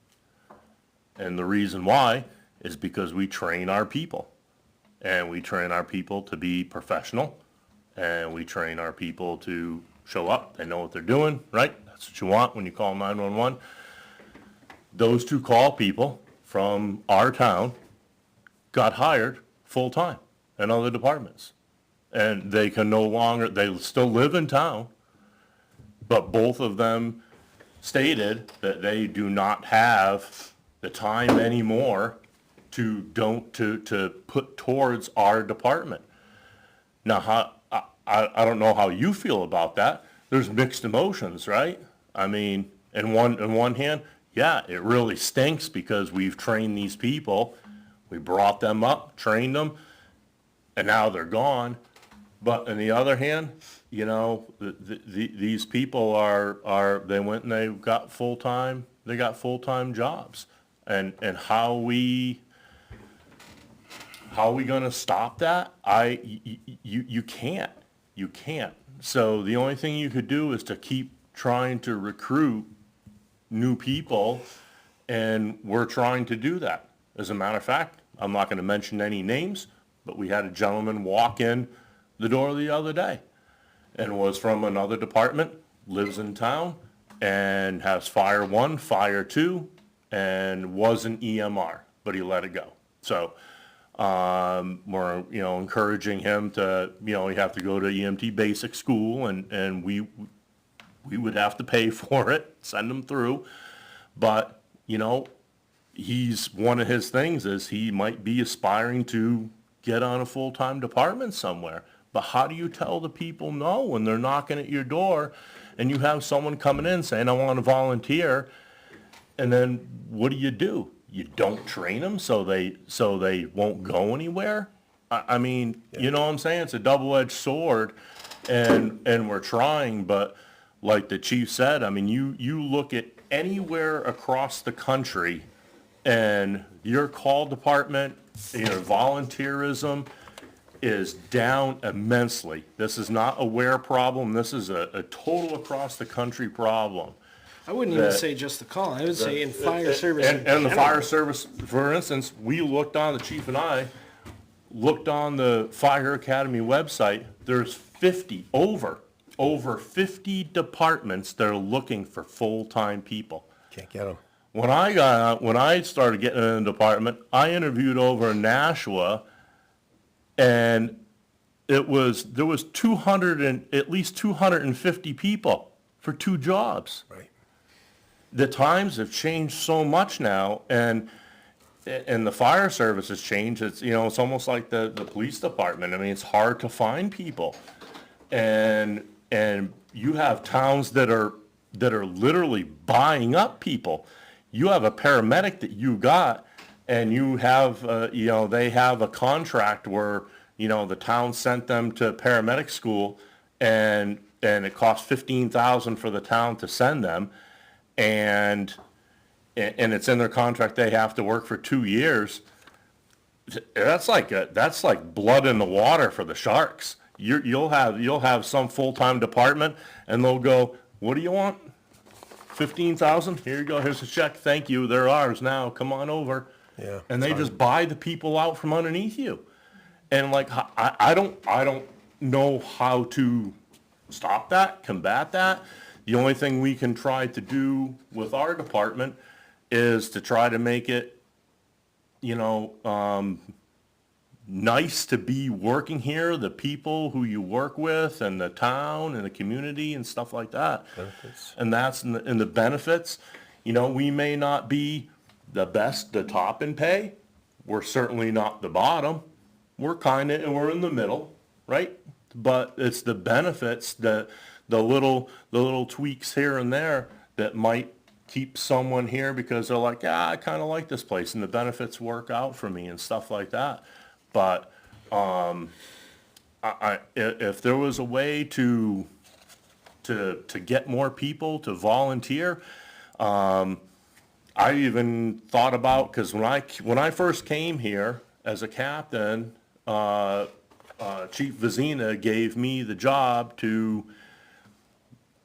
[SPEAKER 6] And the reason why is because we train our people. And we train our people to be professional. And we train our people to show up. They know what they're doing, right? That's what you want when you call 911. Those 2 call people from our town got hired full-time in other departments. And they can no longer, they still live in town, but both of them stated that they do not have the time anymore to put towards our department. Now, I don't know how you feel about that. There's mixed emotions, right? I mean, in one hand, yeah, it really stinks because we've trained these people, we brought them up, trained them, and now they're gone. But on the other hand, you know, these people they went and they got full-time jobs. And how we gonna stop that? You can't. So the only thing you could do is to keep trying to recruit new people, and we're trying to do that. As a matter of fact, I'm not gonna mention any names, but we had a gentleman walk in the door the other day and was from another department, lives in town, and has Fire 1, Fire 2, and was an EMR, but he let it go. So, we're, encouraging him to, you have to go to EMT basic school, and we would have to pay for it, send him through. But, one of his things is he might be aspiring to get on a full-time department somewhere. But how do you tell the people no when they're knocking at your door and you have someone coming in saying, I want to volunteer? And then what do? You don't train them so they won't go anywhere? I mean, you know what I'm saying? It's a double-edged sword, and we're trying, but like the chief said, I mean, you look at anywhere across the country, and your call department, your volunteerism is down immensely. This is not a Weare problem. This is a total across the country problem.
[SPEAKER 7] I wouldn't even
[SPEAKER 6] That-
[SPEAKER 7] say just the call. I would say in fire service. in
[SPEAKER 6] And the
[SPEAKER 7] general.
[SPEAKER 6] fire service, for instance, the chief and I looked on the Fire Academy website. There's over 50 departments that are looking for full-time people.
[SPEAKER 1] Can't get them.
[SPEAKER 6] When I started getting in the department, I interviewed over in Nashua, and there was at least 250 people for 2 jobs.
[SPEAKER 1] Right.
[SPEAKER 6] The times have changed so much now, and the fire service has changed. It's, it's almost like the police department. I mean, it's hard to find people. And you have towns that are literally buying up people. You have a paramedic that you got, and you have, they have a contract where, the town sent them to paramedic school, and it cost $15,000 for the town to send them. And it's in their contract, they have to work for 2 years. That's like blood in the water for the sharks. You'll have some full-time department, and they'll go, what do you want? 15,000? Here you go, here's a check, thank you, they're ours now, come on over.
[SPEAKER 1] Yeah,
[SPEAKER 6] And they just buy the people out from underneath you. And like, I don't know how to stop that, combat that. The only thing we can try to do with our department is to try to make it, nice to be working here, the people who you work with, and the town and the community and stuff like that.
[SPEAKER 1] Benefits.
[SPEAKER 6] And that's in the benefits. We may not be the best, the top in pay. We're certainly not the bottom. We're we're in the middle, right? But it's the benefits, the little tweaks here and there that might keep someone here because they're like, yeah, I kind of like this place, and the benefits work out for me and stuff like that. But if there was a way to get more people to volunteer, I even thought about, because when I first came here as a captain, Chief Vizina gave me the job to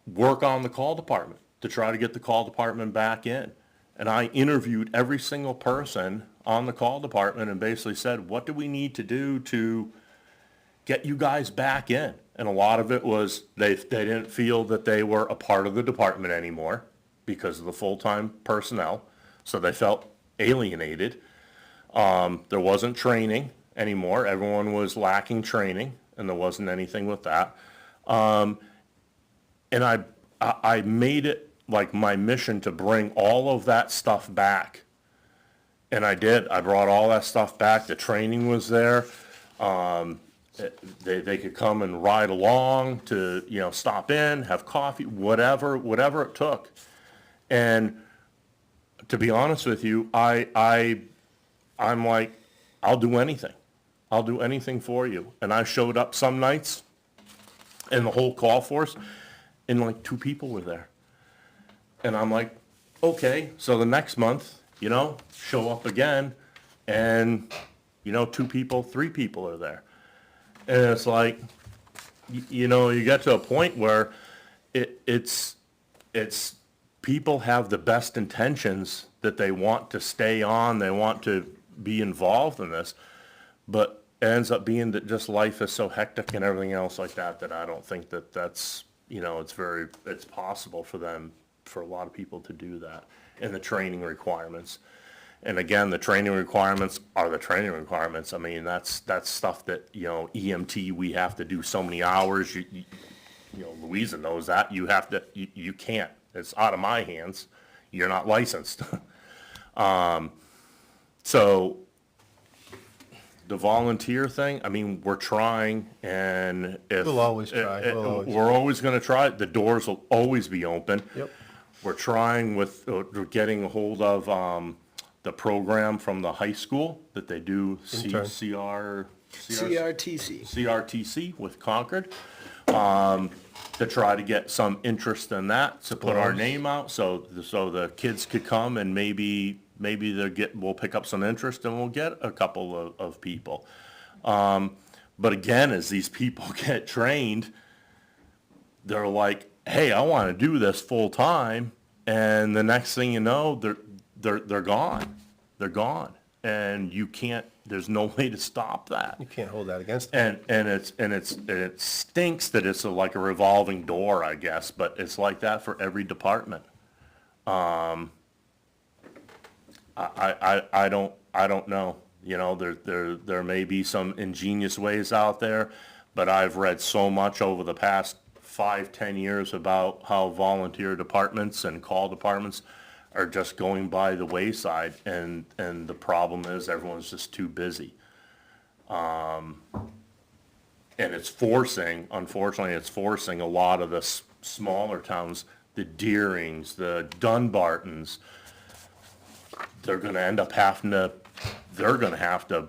[SPEAKER 6] work on the call department, to try to get the call department back in. And I interviewed every single person on the call department and basically said, what do we need to do to get you guys back in? And a lot of it was they didn't feel that they were a part of the department anymore because of the full-time personnel, so they felt alienated. There wasn't training anymore. Everyone was lacking training, and there wasn't anything with that. And I made it like my mission to bring all of that stuff back. And I did. I brought all that stuff back. The training was there. They could come and ride along to, stop in, have coffee, whatever it took. And to be honest with you, I'm like, I'll do anything. I'll do anything for you. And I showed up some nights, and the whole call force, and like 2 people were there. And I'm like, okay, so the next month, show up again, and, 2 people, 3 people are there. And it's like, you get to a point where it's people have the best intentions that they want to stay on, they want to be involved in this, but it ends up being that just life is so hectic and everything else like that, that I don't think that's, it's possible for a lot of people to do that, and the training requirements. And again, the training requirements are the training requirements. I mean, that's stuff that, EMT, we have to do so many hours. Louisa knows that. You can't. It's out of my hands. You're not licensed. So the volunteer thing, I mean, we're trying, and if.
[SPEAKER 1] We'll always try.
[SPEAKER 6] We're always gonna try. The doors will always be open.
[SPEAKER 1] Yep.
[SPEAKER 6] We're trying with, we're getting a hold of, the program from the high school that they do,
[SPEAKER 1] Intern.
[SPEAKER 7] CRTC.
[SPEAKER 6] CRTC with Concord, to try to get some interest in that, to put our name out, so the kids could come and maybe we'll pick up some interest and we'll get a couple of people. But again, as these people get trained, they're like, hey, I wanna do this full time, and the next thing you know, they're gone. They're gone. And you can't, there's no way to stop that.
[SPEAKER 1] You can't hold that against them.
[SPEAKER 6] And it stinks that it's like a revolving door, I guess, but it's like that for every department. I don't know, you know, there may be some ingenious ways out there, but I've read so much over the past 5-10 years about how volunteer departments and call departments are just going by the wayside, and the problem is everyone's just too busy. And unfortunately, it's forcing a lot of the smaller towns, the Deerings, the Dunbartons, they're gonna have to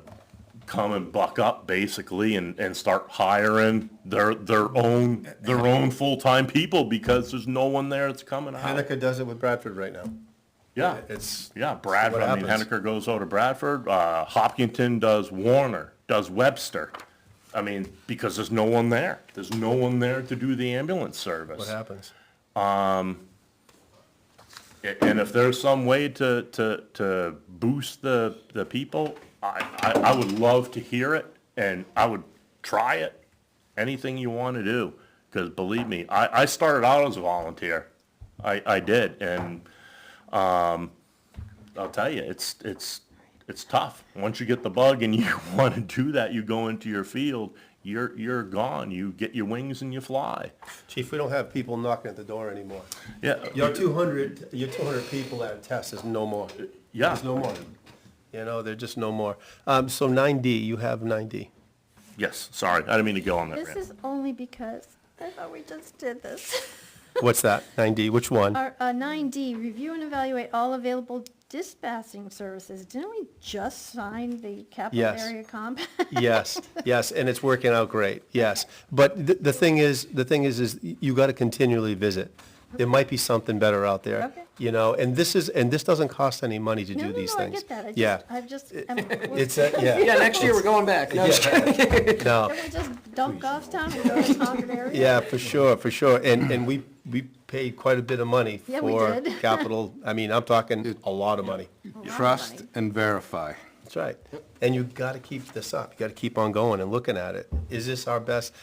[SPEAKER 6] come and buck up basically and start hiring their own full-time people, because there's no one there that's coming out.
[SPEAKER 1] Henniker does it with Bradford right now.
[SPEAKER 6] Yeah, Bradford,
[SPEAKER 1] what
[SPEAKER 6] I mean,
[SPEAKER 1] happens.
[SPEAKER 6] Henniker goes over to Bradford, Hopkinton does Warner, does Webster. I mean, because there's no one there. There's no one there to do the ambulance service.
[SPEAKER 1] What happens?
[SPEAKER 6] And if there's some way to boost the people, I would love to hear it, and I would try it, anything you want to do, because believe me, I started out as a volunteer. I did, and I'll tell you, it's tough. Once you get the bug and you want to do that, you go into your field, you're gone. You get your wings and you fly.
[SPEAKER 1] Chief, we don't have people knocking at the door anymore.
[SPEAKER 6] Yeah.
[SPEAKER 1] Your 200 people at a test is no more.
[SPEAKER 6] Yeah.
[SPEAKER 1] There's no more. You know, there's just no more. So 9D, you have 9D.
[SPEAKER 6] Yes, sorry, I didn't mean to go on that
[SPEAKER 4] This
[SPEAKER 6] rant.
[SPEAKER 4] is only because I thought we just did this.
[SPEAKER 1] What's that? 9D, which one?
[SPEAKER 4] Our 9D, review and evaluate all available dispatching services. Didn't we just sign the capital
[SPEAKER 1] Yes.
[SPEAKER 4] area compact?
[SPEAKER 1] Yes, yes, and it's working out great, yes. But the thing is you gotta continually visit. There might be something better out there,
[SPEAKER 4] Okay.
[SPEAKER 1] you know, and this doesn't cost any money to do these
[SPEAKER 4] No, I
[SPEAKER 1] things.
[SPEAKER 4] get that.
[SPEAKER 1] Yeah.
[SPEAKER 4] I've just,
[SPEAKER 1] It's, yeah,
[SPEAKER 7] Yeah, next year we're going back. No, just kidding.
[SPEAKER 1] no,
[SPEAKER 4] can we just dump Goffstown and go to Concord area?
[SPEAKER 1] yeah, for sure. And we paid quite a bit of money
[SPEAKER 4] Yeah, we
[SPEAKER 1] for
[SPEAKER 4] did.
[SPEAKER 1] capital, I mean, I'm talking a lot of money.
[SPEAKER 2] Trust and verify.
[SPEAKER 1] That's right. And you gotta keep this up. You gotta keep on going and looking at it. Is this our best?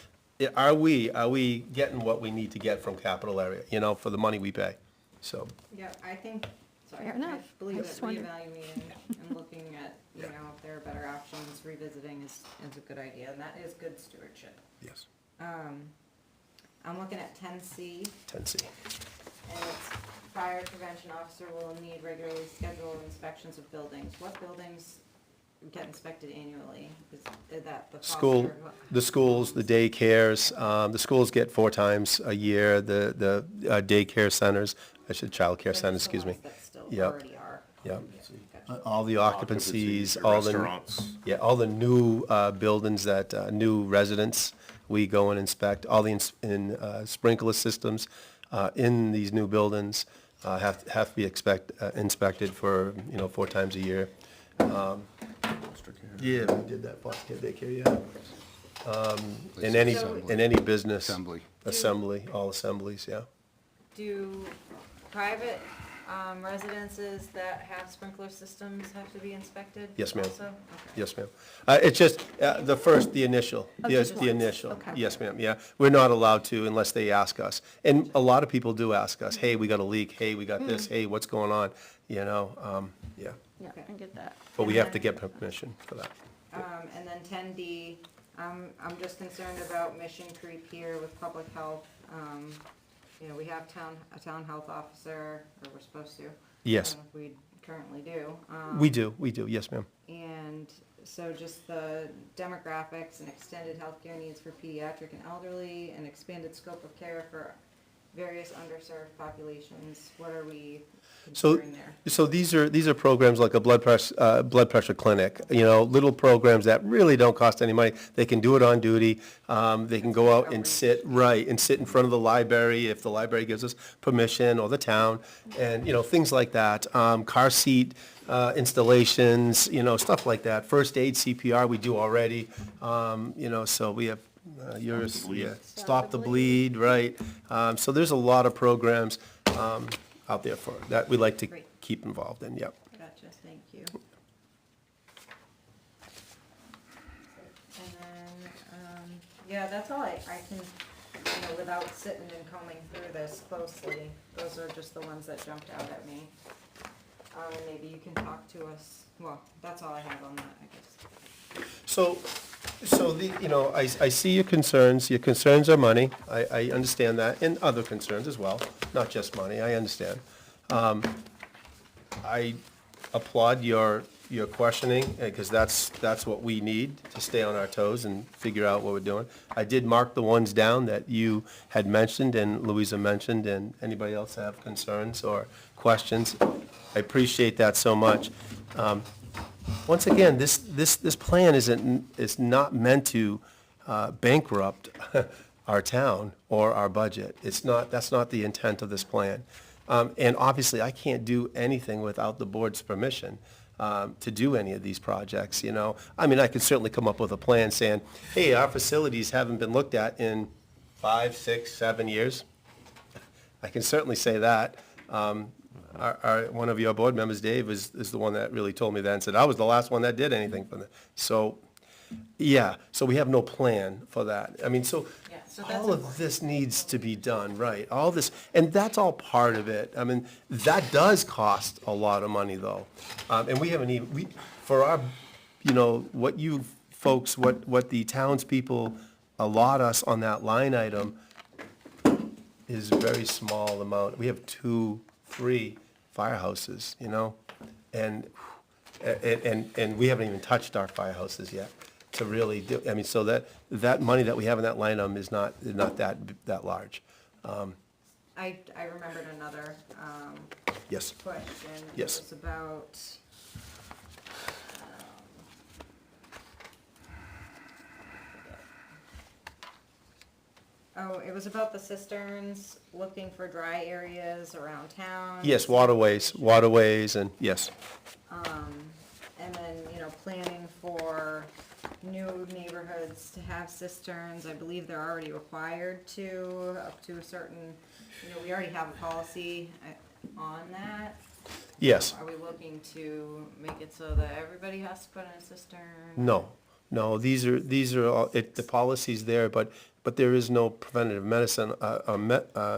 [SPEAKER 1] Are we getting what we need to get from capital area, you know, for the money we pay? So,
[SPEAKER 3] Yeah, I think, sorry,
[SPEAKER 4] Fair
[SPEAKER 3] I
[SPEAKER 4] enough.
[SPEAKER 3] believe
[SPEAKER 4] I
[SPEAKER 3] that
[SPEAKER 4] just wondered.
[SPEAKER 3] reevaluating and looking at, you know, if there are better options, revisiting is a good idea, and that is good stewardship.
[SPEAKER 1] yes,
[SPEAKER 3] I'm looking at 10C,
[SPEAKER 1] 10C.
[SPEAKER 3] and it's fire prevention officer will need regularly scheduled inspections of buildings. What buildings get inspected annually? Is that the
[SPEAKER 1] School,
[SPEAKER 3] foster?
[SPEAKER 1] the schools, the daycares, the schools get 4 times a year, the daycare centers, childcare centers, excuse me.
[SPEAKER 3] That still
[SPEAKER 1] Yep.
[SPEAKER 3] already are.
[SPEAKER 1] Yep.
[SPEAKER 3] Gotcha.
[SPEAKER 1] All the occupancies,
[SPEAKER 6] Occupancies,
[SPEAKER 1] all the,
[SPEAKER 6] restaurants.
[SPEAKER 1] yeah, all the new buildings that, new residents, we go and inspect, all the sprinkler systems in these new buildings have to be inspected for, 4 times a year. Yeah, we did that, foster care daycare, yeah. In any business.
[SPEAKER 2] Assembly.
[SPEAKER 1] All assemblies, yeah.
[SPEAKER 3] Do private residences that have sprinkler systems have to be inspected?
[SPEAKER 1] Yes, ma'am.
[SPEAKER 3] Also? Okay.
[SPEAKER 1] Yes, ma'am. It's just, the initial,
[SPEAKER 3] Oh,
[SPEAKER 1] yes,
[SPEAKER 3] just
[SPEAKER 1] the
[SPEAKER 3] once.
[SPEAKER 1] initial.
[SPEAKER 3] Okay.
[SPEAKER 1] Yes, ma'am, yeah. We're not allowed to unless they ask us. And a lot of people do ask us, hey, we got a leak, hey, we got this, hey, what's going on? Yeah.
[SPEAKER 4] Yeah, I get that.
[SPEAKER 1] But we have to get permission for that.
[SPEAKER 3] And then 10D, I'm just concerned about mission creep here with public health. You know, we have a town health officer, or we're supposed to.
[SPEAKER 1] Yes.
[SPEAKER 3] If we currently do.
[SPEAKER 1] We do, yes, ma'am.
[SPEAKER 3] And so just the demographics and extended healthcare needs for pediatric and elderly, and expanded scope of care for various underserved populations. What are we
[SPEAKER 1] So,
[SPEAKER 3] considering there?
[SPEAKER 1] so these are programs like a blood pressure clinic, little programs that really don't cost any money. They can do it on duty. They can go out and sit in front of the library if the library gives us permission, or the town, and, things like that. Car seat installations, stuff like that. First aid, CPR, we do already. So we have yours,
[SPEAKER 6] Bleed.
[SPEAKER 1] yeah. Stop the bleed, right. So there's a lot of programs out there for that we like to
[SPEAKER 3] Great.
[SPEAKER 1] keep involved in, yep.
[SPEAKER 3] Gotcha, thank you. And then, yeah, that's all I can, without sitting and combing through this closely, those are just the ones that jumped out at me. And maybe you can talk to us, well, that's all I have on that, I guess.
[SPEAKER 1] So I see your concerns are money, I understand that, and other concerns as well, not just money, I understand. I applaud your questioning, because that's what we need to stay on our toes and figure out what we're doing. I did mark the ones down that you had mentioned and Louisa mentioned, and anybody else have concerns or questions, I appreciate that so much. Once again, this plan is not meant to bankrupt our town or our budget. That's not the intent of this plan. And obviously, I can't do anything without the board's permission to do any of these projects, I mean, I could certainly come up with a plan saying, hey, our facilities haven't been looked at in 5, 6, 7 years. I can certainly say that. One of your board members, Dave, is the one that really told me that and said, I was the last one that did anything for that. So, yeah, so we have no plan for that. I mean, so
[SPEAKER 3] Yeah, so that's
[SPEAKER 1] all of
[SPEAKER 3] important.
[SPEAKER 1] this needs to be done, right? All this, and that's all part of it. I mean, that does cost a lot of money, though. And we haven't even, for our, what you folks, what the townspeople allot us on that line item is a very small amount. We have 2, 3 firehouses, and we haven't even touched our firehouses yet to really do, I mean, so that money that we have in that line item is not that large.
[SPEAKER 3] I remembered another,
[SPEAKER 1] Yes,
[SPEAKER 3] question.
[SPEAKER 1] Yes.
[SPEAKER 3] It was about, it was about the cisterns, looking for dry areas around town.
[SPEAKER 1] yes, waterways, and, yes,
[SPEAKER 3] And then, planning for new neighborhoods to have cisterns. I believe they're already required to, up to a certain, we already have a policy on that.
[SPEAKER 1] yes.
[SPEAKER 3] Are we looking to make it so that everybody has to put in a cistern?
[SPEAKER 1] No, these are all, the policy's there, but there is no preventative medicine,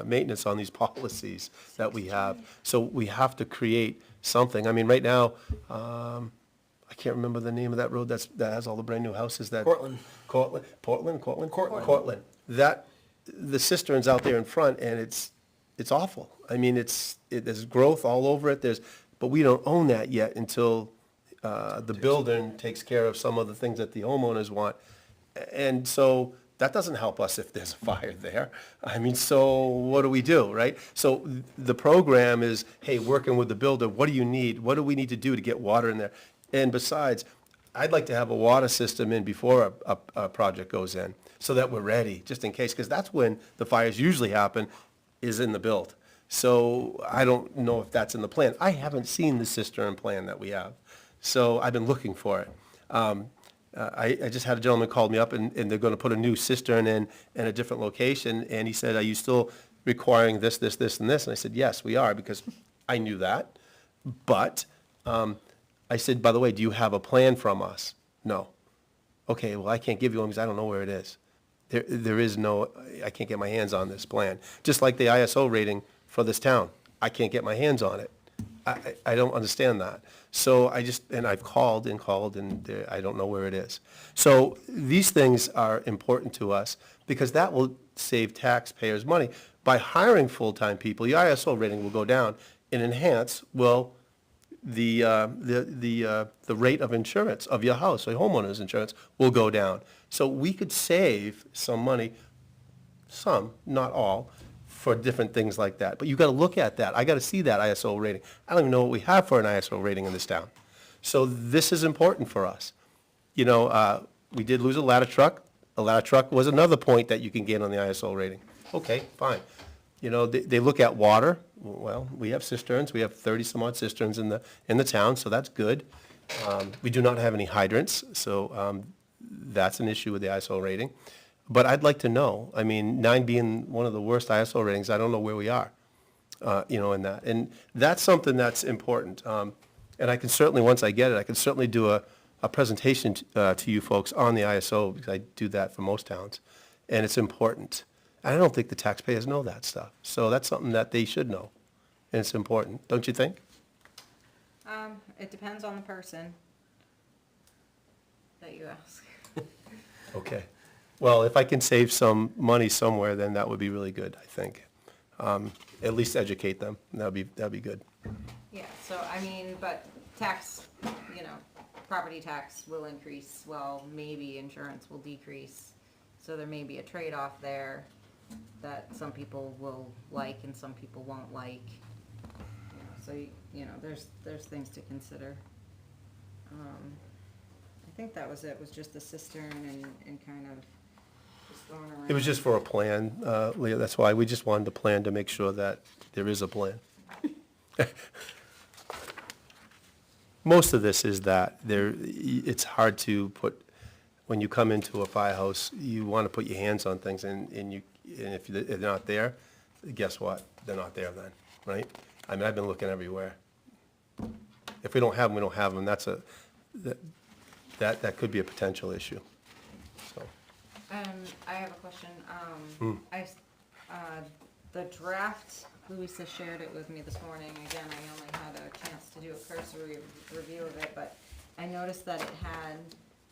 [SPEAKER 1] maintenance on these policies that we have. So we have to create something. I mean, right now, I can't remember the name of that road that has all the brand-new houses that.
[SPEAKER 7] Cortland.
[SPEAKER 1] Cortland. That, the cistern's out there in front, and it's awful. I mean, there's growth all over it, but we don't own that yet until the builder takes care of some of the things that the homeowners want. And so that doesn't help us if there's a fire there. I mean, so what do we do, right? So the program is, hey, working with the builder, what do you need? What do we need to do to get water in there? And besides, I'd like to have a water system in before a project goes in, so that we're ready, just in case, because that's when the fires usually happen, is in the build. So I don't know if that's in the plan. I haven't seen the cistern plan that we have, so I've been looking for it. I just had a gentleman called me up, and they're going to put a new cistern in a different location, and he said, are you still requiring this, and this? And I said, yes, we are, because I knew that. But I said, by the way, do you have a plan from us? No. Okay, well, I can't give you one because I don't know where it is. There is no, I can't get my hands on this plan. Just like the ISO rating for this town, I can't get my hands on it. I don't understand that. So I've called, and I don't know where it is. So these things are important to us because that will save taxpayers money. By hiring full-time people, your ISO rating will go down, and enhance will the rate of insurance of your house, or homeowner's insurance, will go down. So we could save some money, some, not all, for different things like that. But you gotta look at that. I gotta see that ISO rating. I don't even know what we have for an ISO rating in this town. So this is important for us. You know, we did lose a ladder truck. A ladder truck was another point that you can get on the ISO rating. Okay, fine. You know, they look at water. Well, we have cisterns. We have 30-some-odd cisterns in the town, so that's good. We do not have any hydrants, so that's an issue with the ISO rating. But I'd like to know, I mean, 9 being one of the worst ISO ratings, I don't know where we are, you know, in that. And that's something that's important. And I can certainly, once I get it, I can certainly do a presentation to you folks on the ISO, because I do that for most towns. And it's important. I don't think the taxpayers know that stuff. So that's something that they should know. And it's important, don't you think?
[SPEAKER 3] It depends on the person that you ask.
[SPEAKER 1] Okay. Well, if I can save some money somewhere, then that would be really good, I think. At least educate them. That'd be good.
[SPEAKER 3] Yeah, so, I mean, but tax, you know, property tax will increase, well, maybe insurance will decrease. So there may be a trade-off there that some people will like and some people won't like. You know, so, you know, there's things to consider. I think that was it, was just the cistern and kind of just going around.
[SPEAKER 1] It was just for a plan, Leah, that's why we just wanted to plan to make sure that there is a plan. Most of this is that it's hard to put, when you come into a firehouse, you want to put your hands on things, and if they're not there, guess what? They're not there then, right? I mean, I've been looking everywhere. If we don't have them, we don't have them. That could be a potential issue. So,
[SPEAKER 3] I have a question. The draft, Louisa shared it with me this morning. Again, I only had a chance to do a cursory review of it, but I noticed that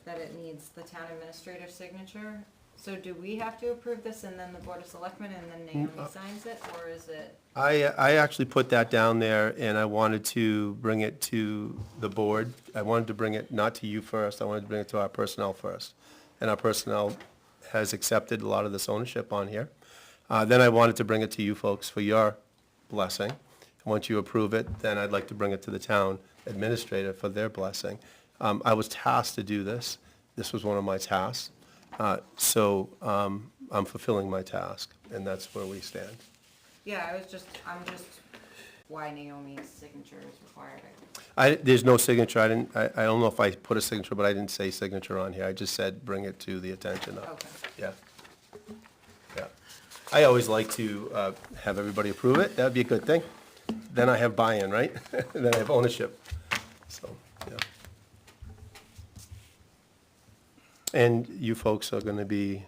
[SPEAKER 3] it needs the town administrator's signature. So do we have to approve this and then the Board of Selectmen and then Naomi signs it, or is it?
[SPEAKER 1] I actually put that down there, and I wanted to bring it to the board. I wanted to bring it not to you first, I wanted to bring it to our personnel first. And our personnel has accepted a lot of this ownership on here. Then I wanted to bring it to you folks for your blessing. Once you approve it, then I'd like to bring it to the town administrator for their blessing. I was tasked to do this. This was one of my tasks. So I'm fulfilling my task, and that's where we stand.
[SPEAKER 3] Yeah, I'm just why Naomi's signature is required.
[SPEAKER 1] There's no signature. I don't know if I put a signature, but I didn't say signature on here. I just said bring it to the attention of.
[SPEAKER 3] Okay.
[SPEAKER 1] Yeah. Yeah. I always like to have everybody approve it. That'd be a good thing. Then I have buy-in, right? Then I have ownership. So, yeah. And you folks are gonna be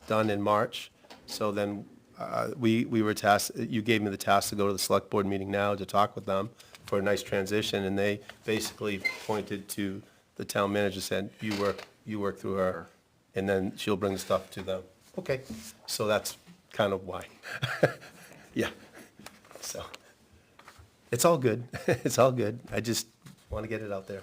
[SPEAKER 1] done in March, so then we were tasked, you gave me the task to go to the select board meeting now to talk with them for a nice transition, and they basically pointed to the town manager, said, you work through her, and then she'll bring the stuff to them. Okay, so that's kind of why. Yeah, so, it's all good, it's all good, I just want to get it out there.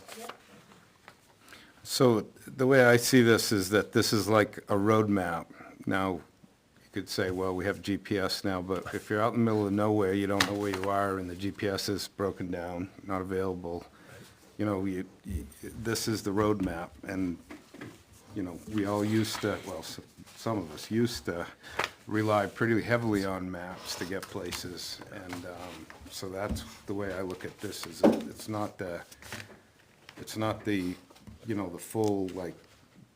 [SPEAKER 2] So the way I see this is that this is like a roadmap. Now, you could say, well, we have GPS now, but if you're out in the middle of nowhere, you don't know where you are, and the GPS is broken down, not available, you know, this is the roadmap, and, you know, we all used to, well, some of us used to rely pretty heavily on maps to get places, and so that's the way I look at this, is it's not the, you know, the full, like,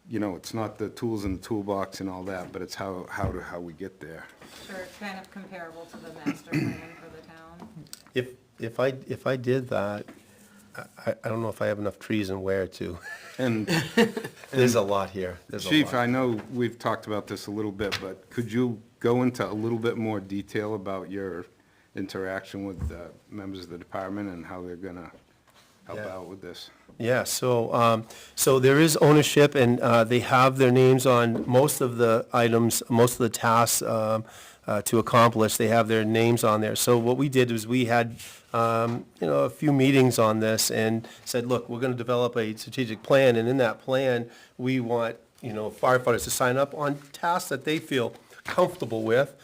[SPEAKER 2] you know, it's not the tools in the toolbox and all that, but it's how we get there.
[SPEAKER 3] Sure, it's kind of comparable to the master plan for the town.
[SPEAKER 1] If I did that, I don't know if I have enough trees in Weare to.
[SPEAKER 2] And
[SPEAKER 1] There's a lot here. There's a
[SPEAKER 2] Chief,
[SPEAKER 1] lot.
[SPEAKER 2] I know we've talked about this a little bit, but could you go into a little bit more detail about your interaction with members of the department and how they're gonna help
[SPEAKER 1] Yeah.
[SPEAKER 2] out with this?
[SPEAKER 1] Yeah, so there is ownership, and they have their names on most of the items, most of the tasks. to accomplish. They have their names on there. So what we did was we had, a few meetings on this and said, look, we're going to develop a strategic plan, and in that plan, we want, firefighters to sign up on tasks that they feel comfortable with.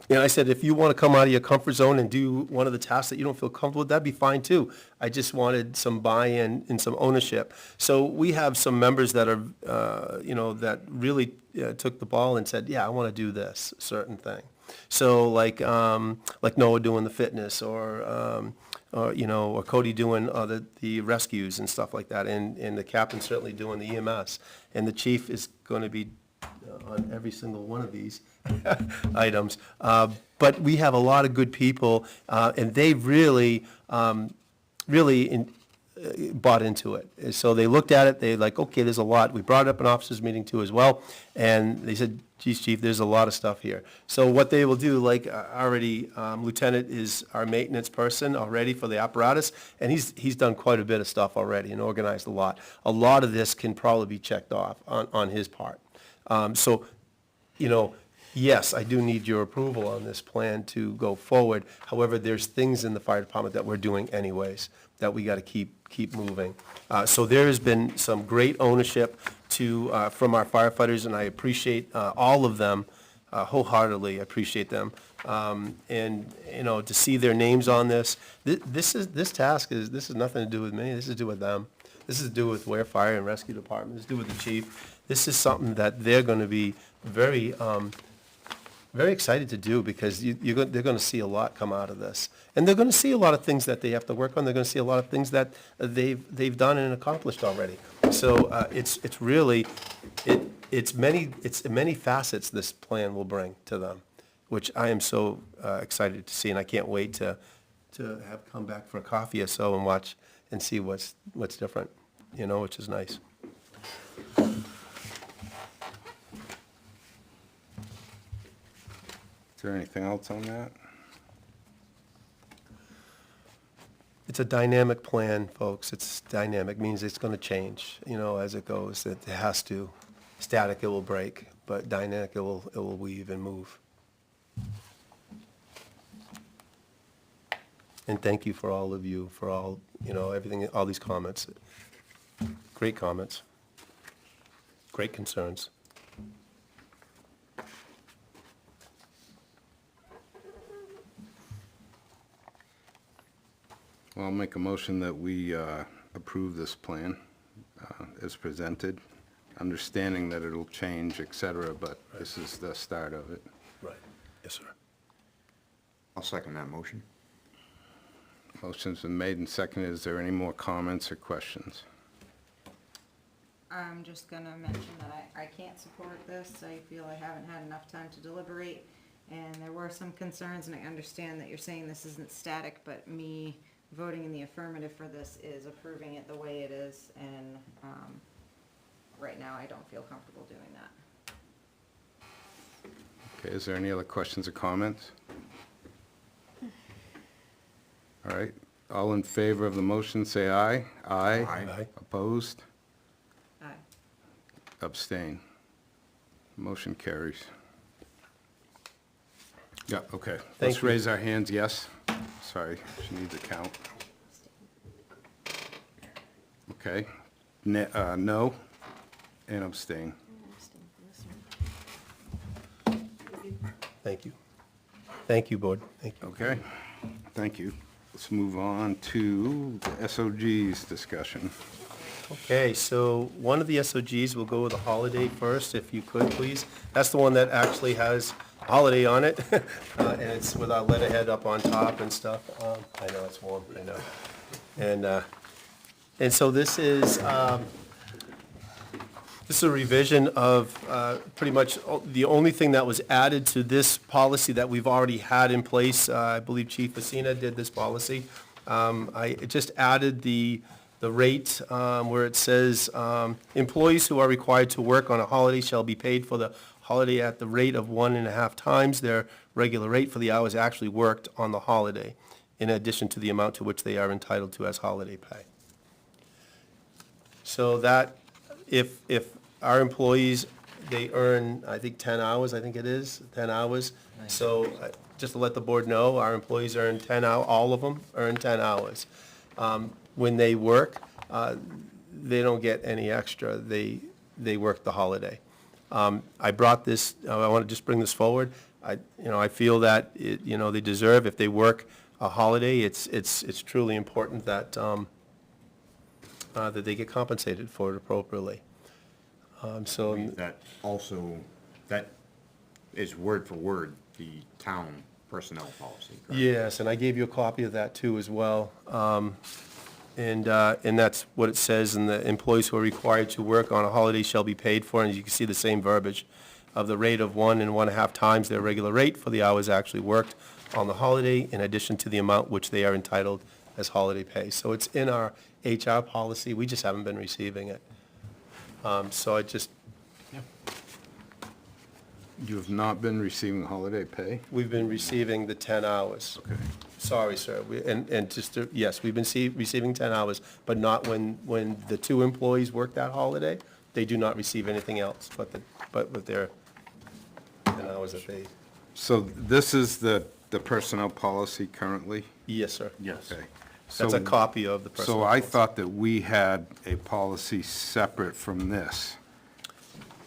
[SPEAKER 1] And I said, if you want to come out of your comfort zone and do one of the tasks that you don't feel comfortable with, that'd be fine too. I just wanted some buy-in and some ownership. So we have some members that are, that really took the ball and said, yeah, I want to do this certain thing. So like Noah doing the fitness, or Cody doing the rescues and stuff like that, and the captain certainly doing the EMS, and the chief is going to be on every single one of these items. But we have a lot of good people, and they've really bought into it. So they looked at it, they like, okay, there's a lot. We brought it up in officers meeting too as well, and they said, geez, chief, there's a lot of stuff here. So what they will do, like already, Lieutenant is our maintenance person already for the apparatus, and he's done quite a bit of stuff already and organized a lot. A lot of this can probably be checked off on his part. Yes, I do need your approval on this plan to go forward. However, there's things in the fire department that we're doing anyways, that we got to keep moving. So there has been some great ownership from our firefighters, and I appreciate all of them wholeheartedly. I appreciate them. To see their names on this, this is nothing to do with me. This is to do with them. This is to do with Weare Fire and Rescue Department. This is to do with the chief. This is something that they're going to be very excited to do, because they're going to see a lot come out of this. And they're going to see a lot of things that they have to work on. They're going to see a lot of things that they've done and accomplished already. So it's really many facets this plan will bring to them, which I am so excited to see, and I can't wait to have come back for a coffee or so and watch and see what's different, which is nice.
[SPEAKER 2] Is there anything else on that?
[SPEAKER 1] It's a dynamic plan, folks. It's dynamic, means it's going to change, as it goes. It has to. Static, it will break, but dynamic, it will weave and move. And thank you for all of you, for all, everything, all these comments. Great comments. Great concerns.
[SPEAKER 2] Well, I'll make a motion that we approve this plan as presented, understanding that it'll change, et cetera, but this is the start of it.
[SPEAKER 1] Right. Yes, sir.
[SPEAKER 5] I'll second that motion.
[SPEAKER 2] Motion's been made and seconded. Is there any more comments or questions?
[SPEAKER 3] I'm just gonna mention that I can't support this. I feel I haven't had enough time to deliberate, and there were some concerns, and I understand that you're saying this isn't static, but me voting in the affirmative for this is approving it the way it is, and right now I don't feel comfortable doing that.
[SPEAKER 2] Okay, is there any other questions or comments? All right, all in favor of the motion, say aye. Aye.
[SPEAKER 1] Aye.
[SPEAKER 2] Opposed?
[SPEAKER 3] Aye.
[SPEAKER 2] Abstain. Motion carries. Yeah, okay.
[SPEAKER 1] Thank
[SPEAKER 2] Let's
[SPEAKER 1] you.
[SPEAKER 2] raise our hands, yes. Sorry, she needs a count. Okay. No, and abstain.
[SPEAKER 1] Thank you. Thank you, board. Thank you.
[SPEAKER 2] Okay, thank you. Let's move on to the SOGs discussion.
[SPEAKER 1] Okay, so one of the SOGs, we'll go with the holiday first, if you could, please. That's the one that actually has holiday on it, and it's with our letterhead up on top and stuff. I know, it's warm, I know. And so this is a revision of pretty much the only thing that was added to this policy that we've already had in place. I believe Chief Messina did this policy. I just added the rate where it says, employees who are required to work on a holiday shall be paid for the holiday at the rate of 1.5 times their regular rate for the hours actually worked on the holiday, in addition to the amount to which they are entitled to as holiday pay. So that, if our employees they earn, I think, 10 hours, I think it is, 10 hours. So just to let the board know, our employees earn 10 hours, all of them earn 10 hours. When they work, they don't get any extra. They work the holiday. I brought this, I want to just bring this forward. I feel that, they deserve, if they work a holiday, it's truly important that, that they get compensated for it appropriately. So,
[SPEAKER 5] That also, that is word for word the town personnel policy, correct?
[SPEAKER 1] yes, and I gave you a copy of that too as well. And that's what it says, and the employees who are required to work on a holiday shall be paid for, and you can see the same verbiage of the rate of 1.5 times their regular rate for the hours actually worked on the holiday, in addition to the amount which they are entitled as holiday pay. So it's in our HR policy, we just haven't been receiving it. So I just,
[SPEAKER 2] You have not been receiving holiday pay?
[SPEAKER 1] we've been receiving the 10 hours.
[SPEAKER 2] Okay.
[SPEAKER 1] Sorry, sir, and just, yes, we've been receiving 10 hours, but not when the 2 employees work that holiday, they do not receive anything else but with their 10 hours that they,
[SPEAKER 2] So this is the personnel policy currently?
[SPEAKER 1] yes, sir.
[SPEAKER 6] Yes.
[SPEAKER 2] Okay.
[SPEAKER 1] That's a copy of the personnel.
[SPEAKER 2] So I thought that we had a policy separate from this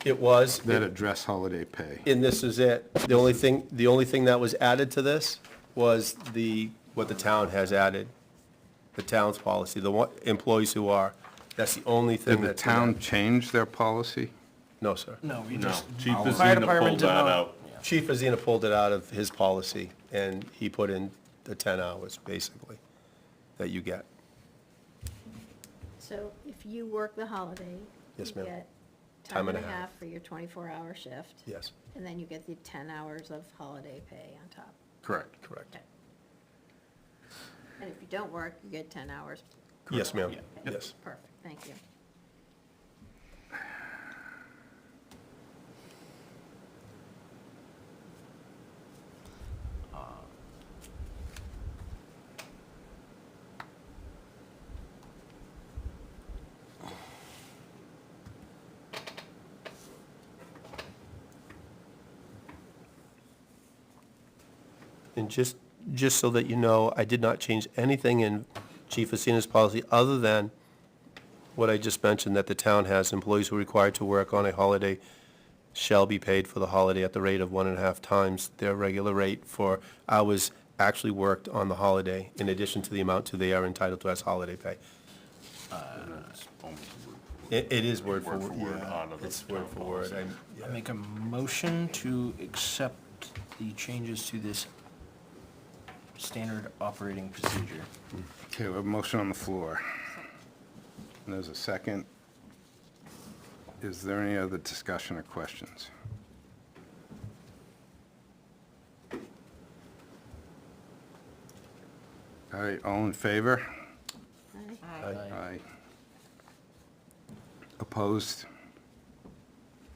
[SPEAKER 1] It was,
[SPEAKER 2] that addressed holiday pay.
[SPEAKER 1] and this is it. The only thing that was added to this was what the town has added, the town's policy, employees who are, that's the only thing
[SPEAKER 2] Did the
[SPEAKER 1] that's.
[SPEAKER 2] town change their policy?
[SPEAKER 1] No, sir.
[SPEAKER 7] No, we
[SPEAKER 6] No,
[SPEAKER 7] just.
[SPEAKER 6] Chief
[SPEAKER 7] the fire
[SPEAKER 6] Azina
[SPEAKER 7] department
[SPEAKER 6] pulled
[SPEAKER 7] did
[SPEAKER 6] that
[SPEAKER 7] not-
[SPEAKER 6] out.
[SPEAKER 1] Chief Azina pulled it out of his policy, and he put in the 10 hours, basically, that you get.
[SPEAKER 4] So if you work the holiday,
[SPEAKER 1] Yes,
[SPEAKER 4] you
[SPEAKER 1] ma'am.
[SPEAKER 4] get time and a half for your 24-hour shift.
[SPEAKER 1] Yes,
[SPEAKER 4] And then you get the 10 hours of holiday pay on top.
[SPEAKER 6] Correct.
[SPEAKER 1] correct.
[SPEAKER 4] Okay. And if you don't work, you get 10 hours.
[SPEAKER 1] Yes, ma'am.
[SPEAKER 4] Okay.
[SPEAKER 1] Yes.
[SPEAKER 4] Perfect, thank you.
[SPEAKER 1] And just so that you know, I did not change anything in Chief Asina's policy other than what I just mentioned, that the town has employees who are required to work on a holiday shall be paid for the holiday at the rate of 1.5 times their regular rate for hours actually worked on the holiday, in addition to the amount to they are entitled to as holiday pay.
[SPEAKER 6] It's almost word
[SPEAKER 1] It is word for
[SPEAKER 6] Word for
[SPEAKER 1] word,
[SPEAKER 6] word
[SPEAKER 1] yeah,
[SPEAKER 6] out of the
[SPEAKER 1] it's word
[SPEAKER 6] town
[SPEAKER 1] for word.
[SPEAKER 6] policy.
[SPEAKER 7] I make a motion to accept the changes to this standard operating procedure.
[SPEAKER 2] Okay, we have a motion on the floor. And there's a second. Is there any other discussion or questions? All right, all in favor?
[SPEAKER 4] Aye.
[SPEAKER 2] Aye. Opposed?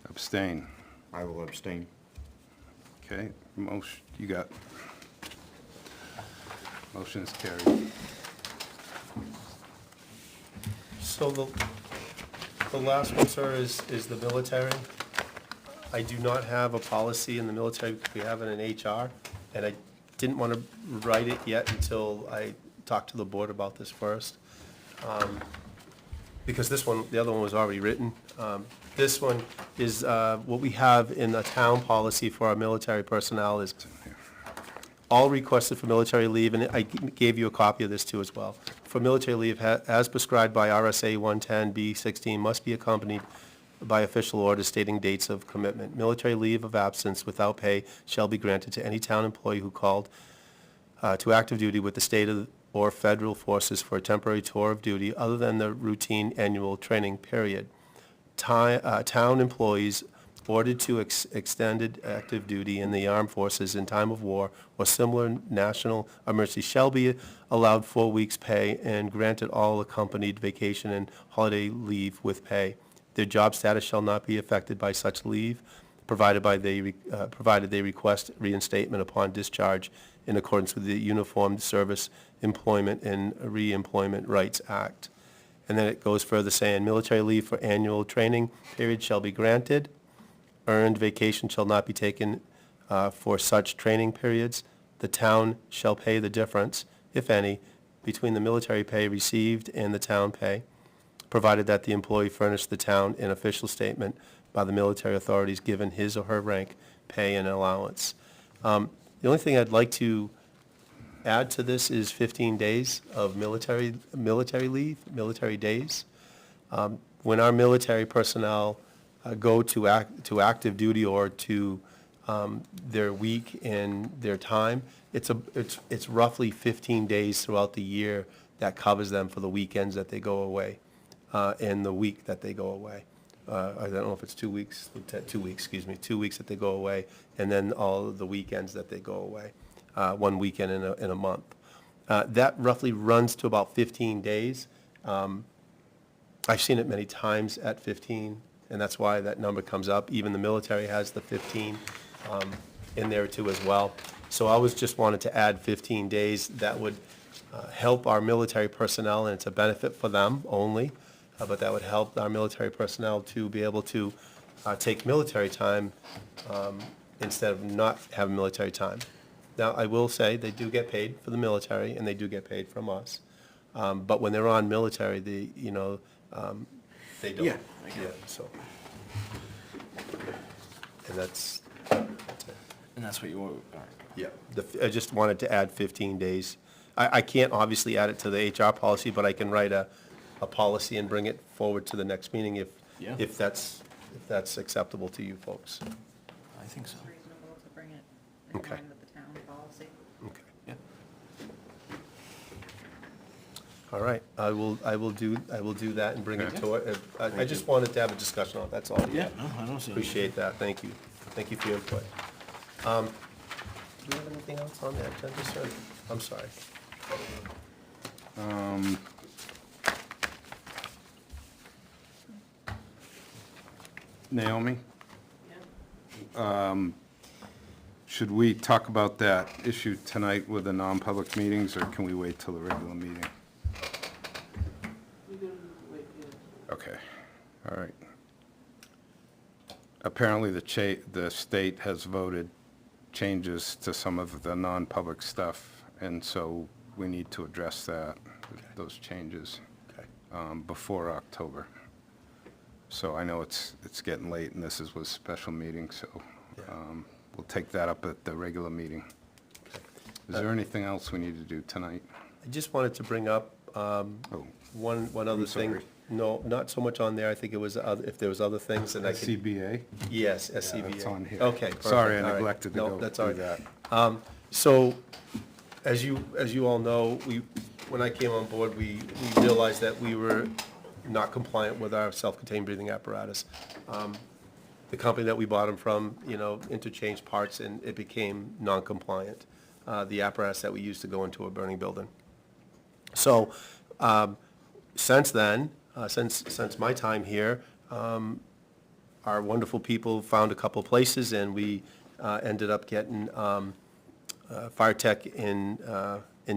[SPEAKER 2] Abstain?
[SPEAKER 5] I will abstain.
[SPEAKER 2] Okay, motion, you got. Motion is carried.
[SPEAKER 1] So the last one, sir, is the military. I do not have a policy in the military, we have it in HR, and I didn't want to write it yet until I talked to the board about this first. Because this one, the other one was already written. This one is, what we have in the town policy for our military personnel is all requested for military leave, and I gave you a copy of this too as well. For military leave, as prescribed by RSA 110B16, must be accompanied by official order stating dates of commitment. Military leave of absence without pay shall be granted to any town employee who called to active duty with the state or federal forces for a temporary tour of duty other than the routine annual training period. Town employees ordered to extended active duty in the armed forces in time of war or similar national emergency shall be allowed 4 weeks' pay and granted all accompanied vacation and holiday leave with pay. Their job status shall not be affected by such leave, provided they request reinstatement upon discharge in accordance with the Uniformed Service Employment and Reemployment Rights Act. And then it goes further saying, military leave for annual training period shall be granted earned vacation shall not be taken for such training periods. The town shall pay the difference, if any, between the military pay received and the town pay, provided that the employee furnish the town an official statement by the military authorities given his or her rank, pay, and allowance. The only thing I'd like to add to this is 15 days of military leave, military days. When our military personnel go to active duty or to their week and their time, it's roughly 15 days throughout the year that covers them for the weekends that they go away, and the week that they go away. I don't know if it's 2 weeks, 2 weeks, excuse me, 2 weeks that they go away, and then all of the weekends that they go away, one weekend in a month. That roughly runs to about 15 days. I've seen it many times at 15, and that's why that number comes up. Even the military has the 15 in there too as well. So I was just wanted to add 15 days. That would help our military personnel, and it's a benefit for them only, but that would help our military personnel to be able to take military time instead of not having military time. Now, I will say, they do get paid for the military, and they do get paid from us. But when they're on military, they don't.
[SPEAKER 7] Yeah, I get it.
[SPEAKER 1] So. And that's it.
[SPEAKER 7] And that's what you want, all right.
[SPEAKER 1] Yeah. I just wanted to add 15 days. I can't obviously add it to the HR policy, but I can write a policy and bring it forward to the next meeting
[SPEAKER 7] Yeah.
[SPEAKER 1] if that's acceptable to you folks.
[SPEAKER 7] I think so.
[SPEAKER 3] It's reasonable to bring it in
[SPEAKER 1] Okay.
[SPEAKER 3] line with the town policy.
[SPEAKER 1] Okay.
[SPEAKER 7] Yeah.
[SPEAKER 1] All right. I will do that and bring it to it. I just wanted to have a discussion on it, that's all.
[SPEAKER 7] Yeah, no, I don't see.
[SPEAKER 1] Appreciate that. Thank you. Thank you for your input. Do you have anything else on that agenda, sir? I'm sorry.
[SPEAKER 2] Naomi? Should we talk about that issue tonight with the non-public meetings, or can we wait till the regular meeting? Okay, all right. Apparently, the state has voted changes to some of the non-public stuff, and so we need to address those changes
[SPEAKER 1] Okay.
[SPEAKER 2] before October. So I know it's getting late, and this was a special meeting, so
[SPEAKER 1] Yeah.
[SPEAKER 2] we'll take that up at the regular meeting. Is there anything else we need to do tonight?
[SPEAKER 1] I just wanted to bring up
[SPEAKER 2] Oh,
[SPEAKER 1] one other
[SPEAKER 2] I'm
[SPEAKER 1] thing.
[SPEAKER 2] sorry.
[SPEAKER 1] No, not so much on there. I think it was, if there was other things, and I could.
[SPEAKER 2] CBA?
[SPEAKER 1] Yes,
[SPEAKER 2] Yeah,
[SPEAKER 1] SCBA.
[SPEAKER 2] that's on here.
[SPEAKER 1] Okay, perfect.
[SPEAKER 2] Sorry, I
[SPEAKER 1] All right.
[SPEAKER 2] neglected to
[SPEAKER 1] No,
[SPEAKER 2] go
[SPEAKER 1] that's all
[SPEAKER 2] through
[SPEAKER 1] right.
[SPEAKER 2] that.
[SPEAKER 1] So, as you all know, when I came on board, we realized that we were not compliant with our self-contained breathing apparatus. The company that we bought them from, interchanged parts, and it became non-compliant, the apparatus that we used to go into a burning building. So, since then, since my time here, our wonderful people found a couple places, and we ended up getting Fire Tech in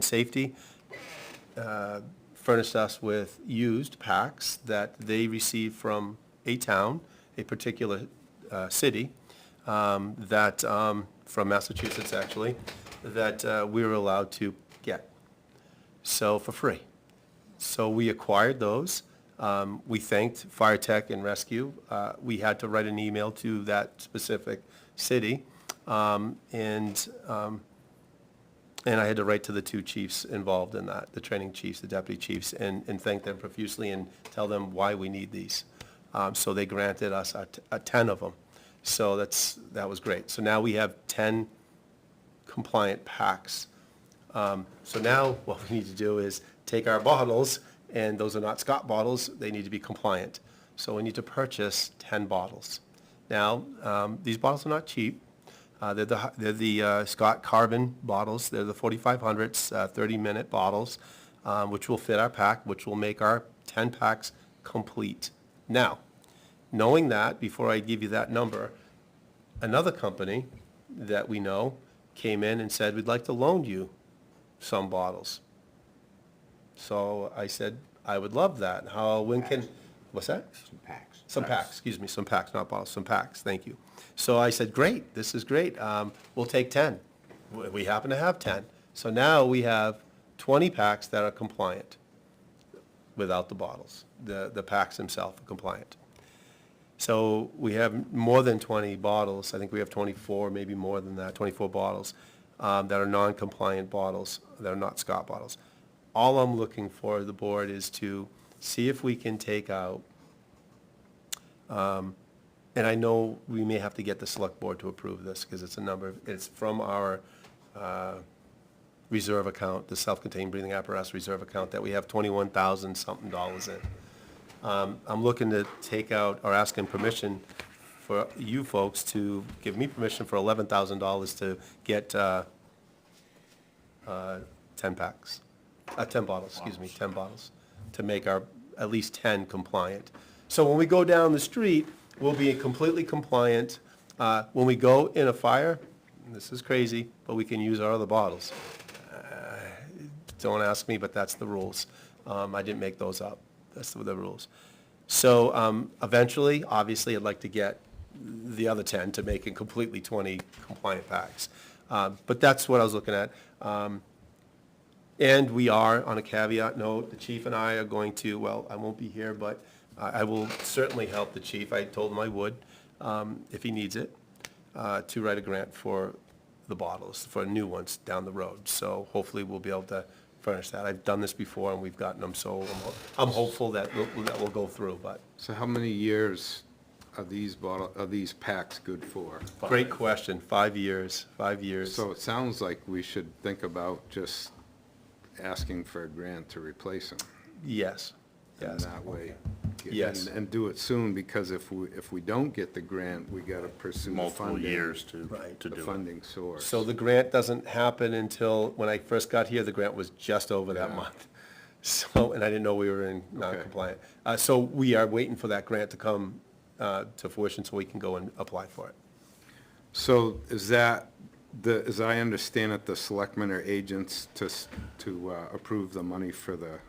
[SPEAKER 1] safety, furnished us with used packs that they received from a town, a particular city, that, from Massachusetts actually, that we were allowed to get, so for free. So we acquired those. We thanked Fire Tech and Rescue. We had to write an email to that specific city, and I had to write to the two chiefs involved in that, the training chiefs, the deputy chiefs, and thank them profusely and tell them why we need these. So they granted us 10 of them. So that was great. So now we have 10 compliant packs. So now what we need to do is take our bottles, and those are not Scott bottles, they need to be compliant. So we need to purchase 10 bottles. Now, these bottles are not cheap. They're the Scott Carbon bottles. They're the 4500s, 30-minute bottles, which will fit our pack, which will make our 10 packs complete. Now, knowing that, before I give you that number, another company that we know came in and said, we'd like to loan you some bottles. So I said, I would love that. What's that?
[SPEAKER 5] Some packs.
[SPEAKER 1] Some packs, excuse me, some packs, not bottles, some packs, thank you. So I said, great, this is great, we'll take 10. We happen to have 10. So now we have 20 packs that are compliant without the bottles. The packs themselves are compliant. So we have more than 20 bottles, I think we have 24, maybe more than that, 24 bottles, that are non-compliant bottles, that are not Scott bottles. All I'm looking for, the board, is to see if we can take out, and I know we may have to get the select board to approve this, because it's from our reserve account, the self-contained breathing apparatus reserve account, that we have 21,000 something dollars in. I'm looking to take out, or asking permission for you folks to give me permission for $11,000 to get 10 packs, 10 bottles, excuse me, 10 bottles, to make our, at least 10 compliant. So when we go down the street, we'll be completely compliant. When we go in a fire, this is crazy, but we can use our other bottles. Don't ask me, but that's the rules. I didn't make those up. That's the rules. So eventually, obviously, I'd like to get the other 10 to make it completely 20 compliant packs. But that's what I was looking at. And we are, on a caveat note, the chief and I are going to, well, I won't be here, but I will certainly help the chief. I told him I would, if he needs it, to write a grant for the bottles, for new ones down the road. So hopefully we'll be able to furnish that. I've done this before and we've gotten them, so I'm hopeful that will go through, but.
[SPEAKER 2] So how many years are these packs good for?
[SPEAKER 1] Great question. 5 years, 5 years.
[SPEAKER 2] So it sounds like we should think about just asking for a grant to replace them.
[SPEAKER 1] Yes,
[SPEAKER 2] And
[SPEAKER 1] yes.
[SPEAKER 2] that way.
[SPEAKER 1] Yes.
[SPEAKER 2] And do it soon, because if we don't get the grant, we gotta pursue the
[SPEAKER 6] Multiple
[SPEAKER 2] funding.
[SPEAKER 6] years to
[SPEAKER 1] Right.
[SPEAKER 6] do
[SPEAKER 2] The
[SPEAKER 6] it.
[SPEAKER 2] funding source.
[SPEAKER 1] So the grant doesn't happen until, when I first got here, the grant was just over that
[SPEAKER 2] Yeah.
[SPEAKER 1] month. So, and I didn't know we were in non-compliant. So we are waiting for that grant to come to fruition so we can go and apply for it.
[SPEAKER 2] So is that, as I understand it, the selectmen are agents to approve the money for the,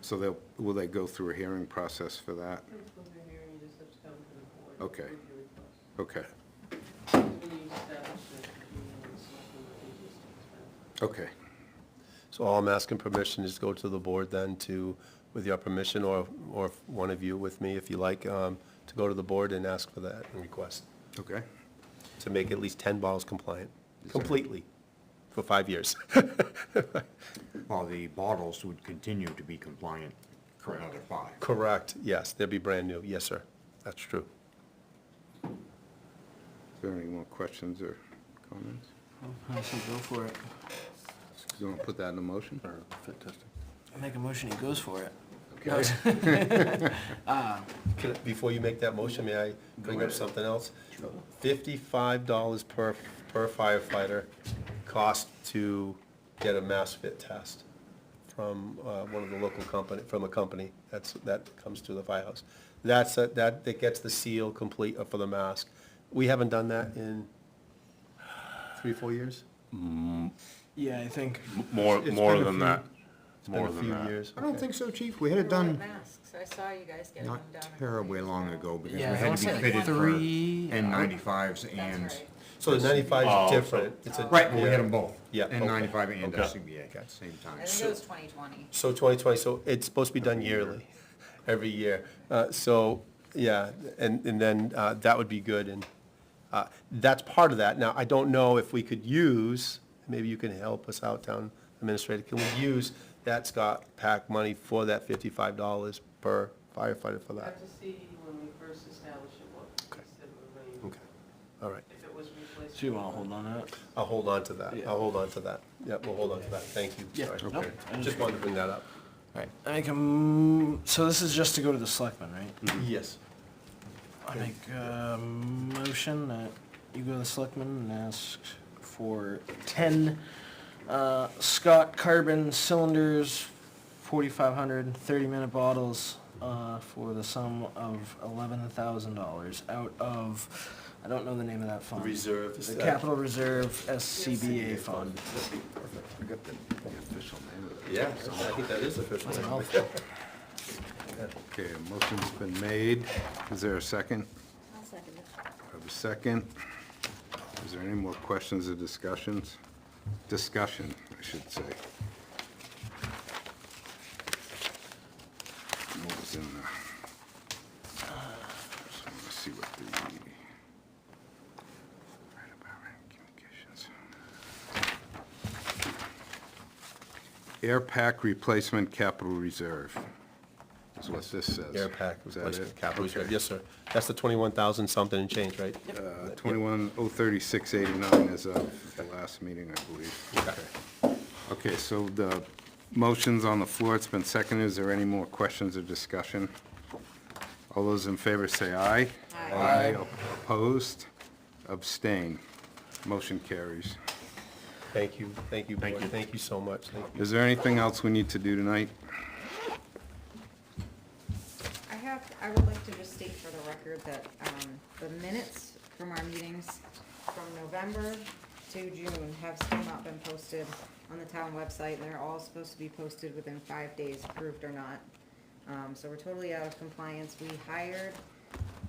[SPEAKER 2] so will they go through a hearing process for that? Okay. Okay, okay.
[SPEAKER 1] So all I'm asking permission is to go to the board then to, with your permission, or one of you with me, if you like, to go to the board and ask for that and request,
[SPEAKER 2] Okay.
[SPEAKER 1] to make at least 10 bottles compliant, completely, for 5 years.
[SPEAKER 5] Well, the bottles would continue to be compliant for another 5.
[SPEAKER 1] Correct, yes, they'll be brand new, yes, sir, that's true.
[SPEAKER 2] Is there any more questions or comments?
[SPEAKER 7] I say go for it.
[SPEAKER 2] You want to put that in a motion?
[SPEAKER 6] Or fit testing.
[SPEAKER 7] I make a motion, he goes for it.
[SPEAKER 2] Okay.
[SPEAKER 1] Before you make that motion, may I bring up something else? $55 per firefighter cost to get a mass fit test from one of the local company, from a company that comes to the firehouse. That gets the seal complete for the mask. We haven't done that in 3 or 4 years?
[SPEAKER 7] Yeah, I think.
[SPEAKER 6] More
[SPEAKER 1] It's been
[SPEAKER 6] more
[SPEAKER 1] a
[SPEAKER 6] than
[SPEAKER 1] few-
[SPEAKER 6] that.
[SPEAKER 1] It's been
[SPEAKER 6] More
[SPEAKER 1] a
[SPEAKER 6] than
[SPEAKER 1] few
[SPEAKER 6] that.
[SPEAKER 1] years.
[SPEAKER 5] I don't think so, chief. We had it done
[SPEAKER 3] Masks, I saw you guys getting
[SPEAKER 5] not
[SPEAKER 3] them done.
[SPEAKER 5] terribly long ago, because we
[SPEAKER 7] Yeah, I
[SPEAKER 5] had
[SPEAKER 7] wanna
[SPEAKER 5] to be
[SPEAKER 7] say
[SPEAKER 5] fitted for
[SPEAKER 7] 3.
[SPEAKER 5] N95s
[SPEAKER 3] That's
[SPEAKER 5] and,
[SPEAKER 3] right.
[SPEAKER 1] So the 95
[SPEAKER 6] Oh,
[SPEAKER 1] is
[SPEAKER 6] so-
[SPEAKER 1] different. It's a-
[SPEAKER 5] right, but we
[SPEAKER 1] yeah.
[SPEAKER 5] had them both.
[SPEAKER 1] Yeah, okay.
[SPEAKER 5] N95 and
[SPEAKER 6] Okay.
[SPEAKER 5] SCBA
[SPEAKER 1] Okay.
[SPEAKER 5] at the same time.
[SPEAKER 3] I think it was 2020.
[SPEAKER 1] So 2020, so it's supposed to be done yearly, every year. So, yeah, and then that would be good, and that's part of that. Now, I don't know if we could use, maybe you can help us out, town administrator, can we use that Scott Pack money for that $55 per firefighter for
[SPEAKER 8] We'll
[SPEAKER 1] that?
[SPEAKER 8] have to see when we first establish it, what
[SPEAKER 1] Okay.
[SPEAKER 8] instead of a range.
[SPEAKER 1] Okay, all right.
[SPEAKER 8] If it was replaced.
[SPEAKER 7] So you wanna hold on to that?
[SPEAKER 1] I'll hold on to that.
[SPEAKER 7] Yeah.
[SPEAKER 1] I'll hold on to that. Yeah, we'll hold on to that. Thank you.
[SPEAKER 7] Yeah,
[SPEAKER 1] Sorry.
[SPEAKER 7] nope.
[SPEAKER 1] Okay. Just wanted to bring that up.
[SPEAKER 7] Alright, I make so this is just to go to the selectmen, right?
[SPEAKER 1] Yes.
[SPEAKER 7] I make a motion that you go to the selectmen and ask for 10 Scott carbon cylinders, 4,500 30-minute bottles, for the sum of $11,000 out of, I don't know the name of that fund.
[SPEAKER 1] Reserve.
[SPEAKER 7] The Capital Reserve SCBA fund.
[SPEAKER 2] I got the official name of it.
[SPEAKER 1] Yeah, I think that is official.
[SPEAKER 7] That's a mouthful.
[SPEAKER 2] Okay, a motion's been made. Is there a second?
[SPEAKER 4] I'll second it.
[SPEAKER 2] I have a second. Is there any more questions or discussions? Discussion, I should say. What was in the... Just want to see what the... Right about communications. Air pack replacement capital reserve is what this says.
[SPEAKER 1] Air pack
[SPEAKER 2] Is that
[SPEAKER 1] replacement
[SPEAKER 2] it?
[SPEAKER 1] capital reserve.
[SPEAKER 2] Okay.
[SPEAKER 1] Yes, sir. That's the 21,000 something and change, right?
[SPEAKER 2] 21,036.89 as of the last meeting, I believe.
[SPEAKER 1] Okay.
[SPEAKER 2] Okay, so the motion's on the floor, it's been seconded, is there any more questions or discussion? All those in favor say aye.
[SPEAKER 3] Aye.
[SPEAKER 2] Opposed? Abstain. Motion carries.
[SPEAKER 1] Thank you,
[SPEAKER 6] Thank
[SPEAKER 1] board.
[SPEAKER 6] you.
[SPEAKER 1] Thank you so much. Thank you.
[SPEAKER 2] Is there anything else we need to do tonight?
[SPEAKER 3] I would like to just state for the record that, the minutes from our meetings from November to June have still not been posted on the town website, and they're all supposed to be posted within 5 days, approved or not. So we're totally out of compliance. We hired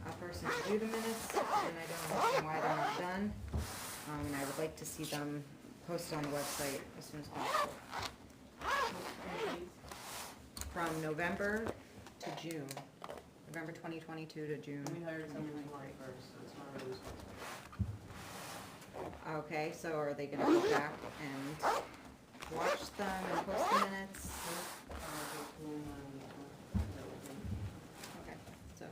[SPEAKER 3] a person to do the minutes, and I don't understand why they're not done. And I would like to see them posted on the website as soon as possible. From November to June, November 2022 to June.
[SPEAKER 8] We hired someone July 1st, so it's not really supposed
[SPEAKER 3] Okay, so are they gonna go back and watch them and post the minutes?
[SPEAKER 8] to.
[SPEAKER 3] Okay, so.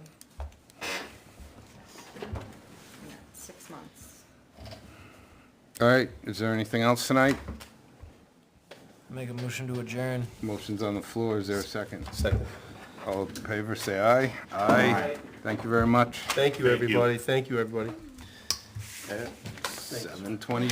[SPEAKER 3] Yeah, 6 months.
[SPEAKER 2] All right, is there anything else tonight?
[SPEAKER 7] Make a motion to adjourn.
[SPEAKER 2] Motion's on the floor, is there a second?
[SPEAKER 1] Second.
[SPEAKER 2] All in favor, say aye. Aye. Thank you very much.
[SPEAKER 1] Thank you,
[SPEAKER 6] Thank you.
[SPEAKER 1] everybody. Thank you, everybody.
[SPEAKER 2] At 7:20.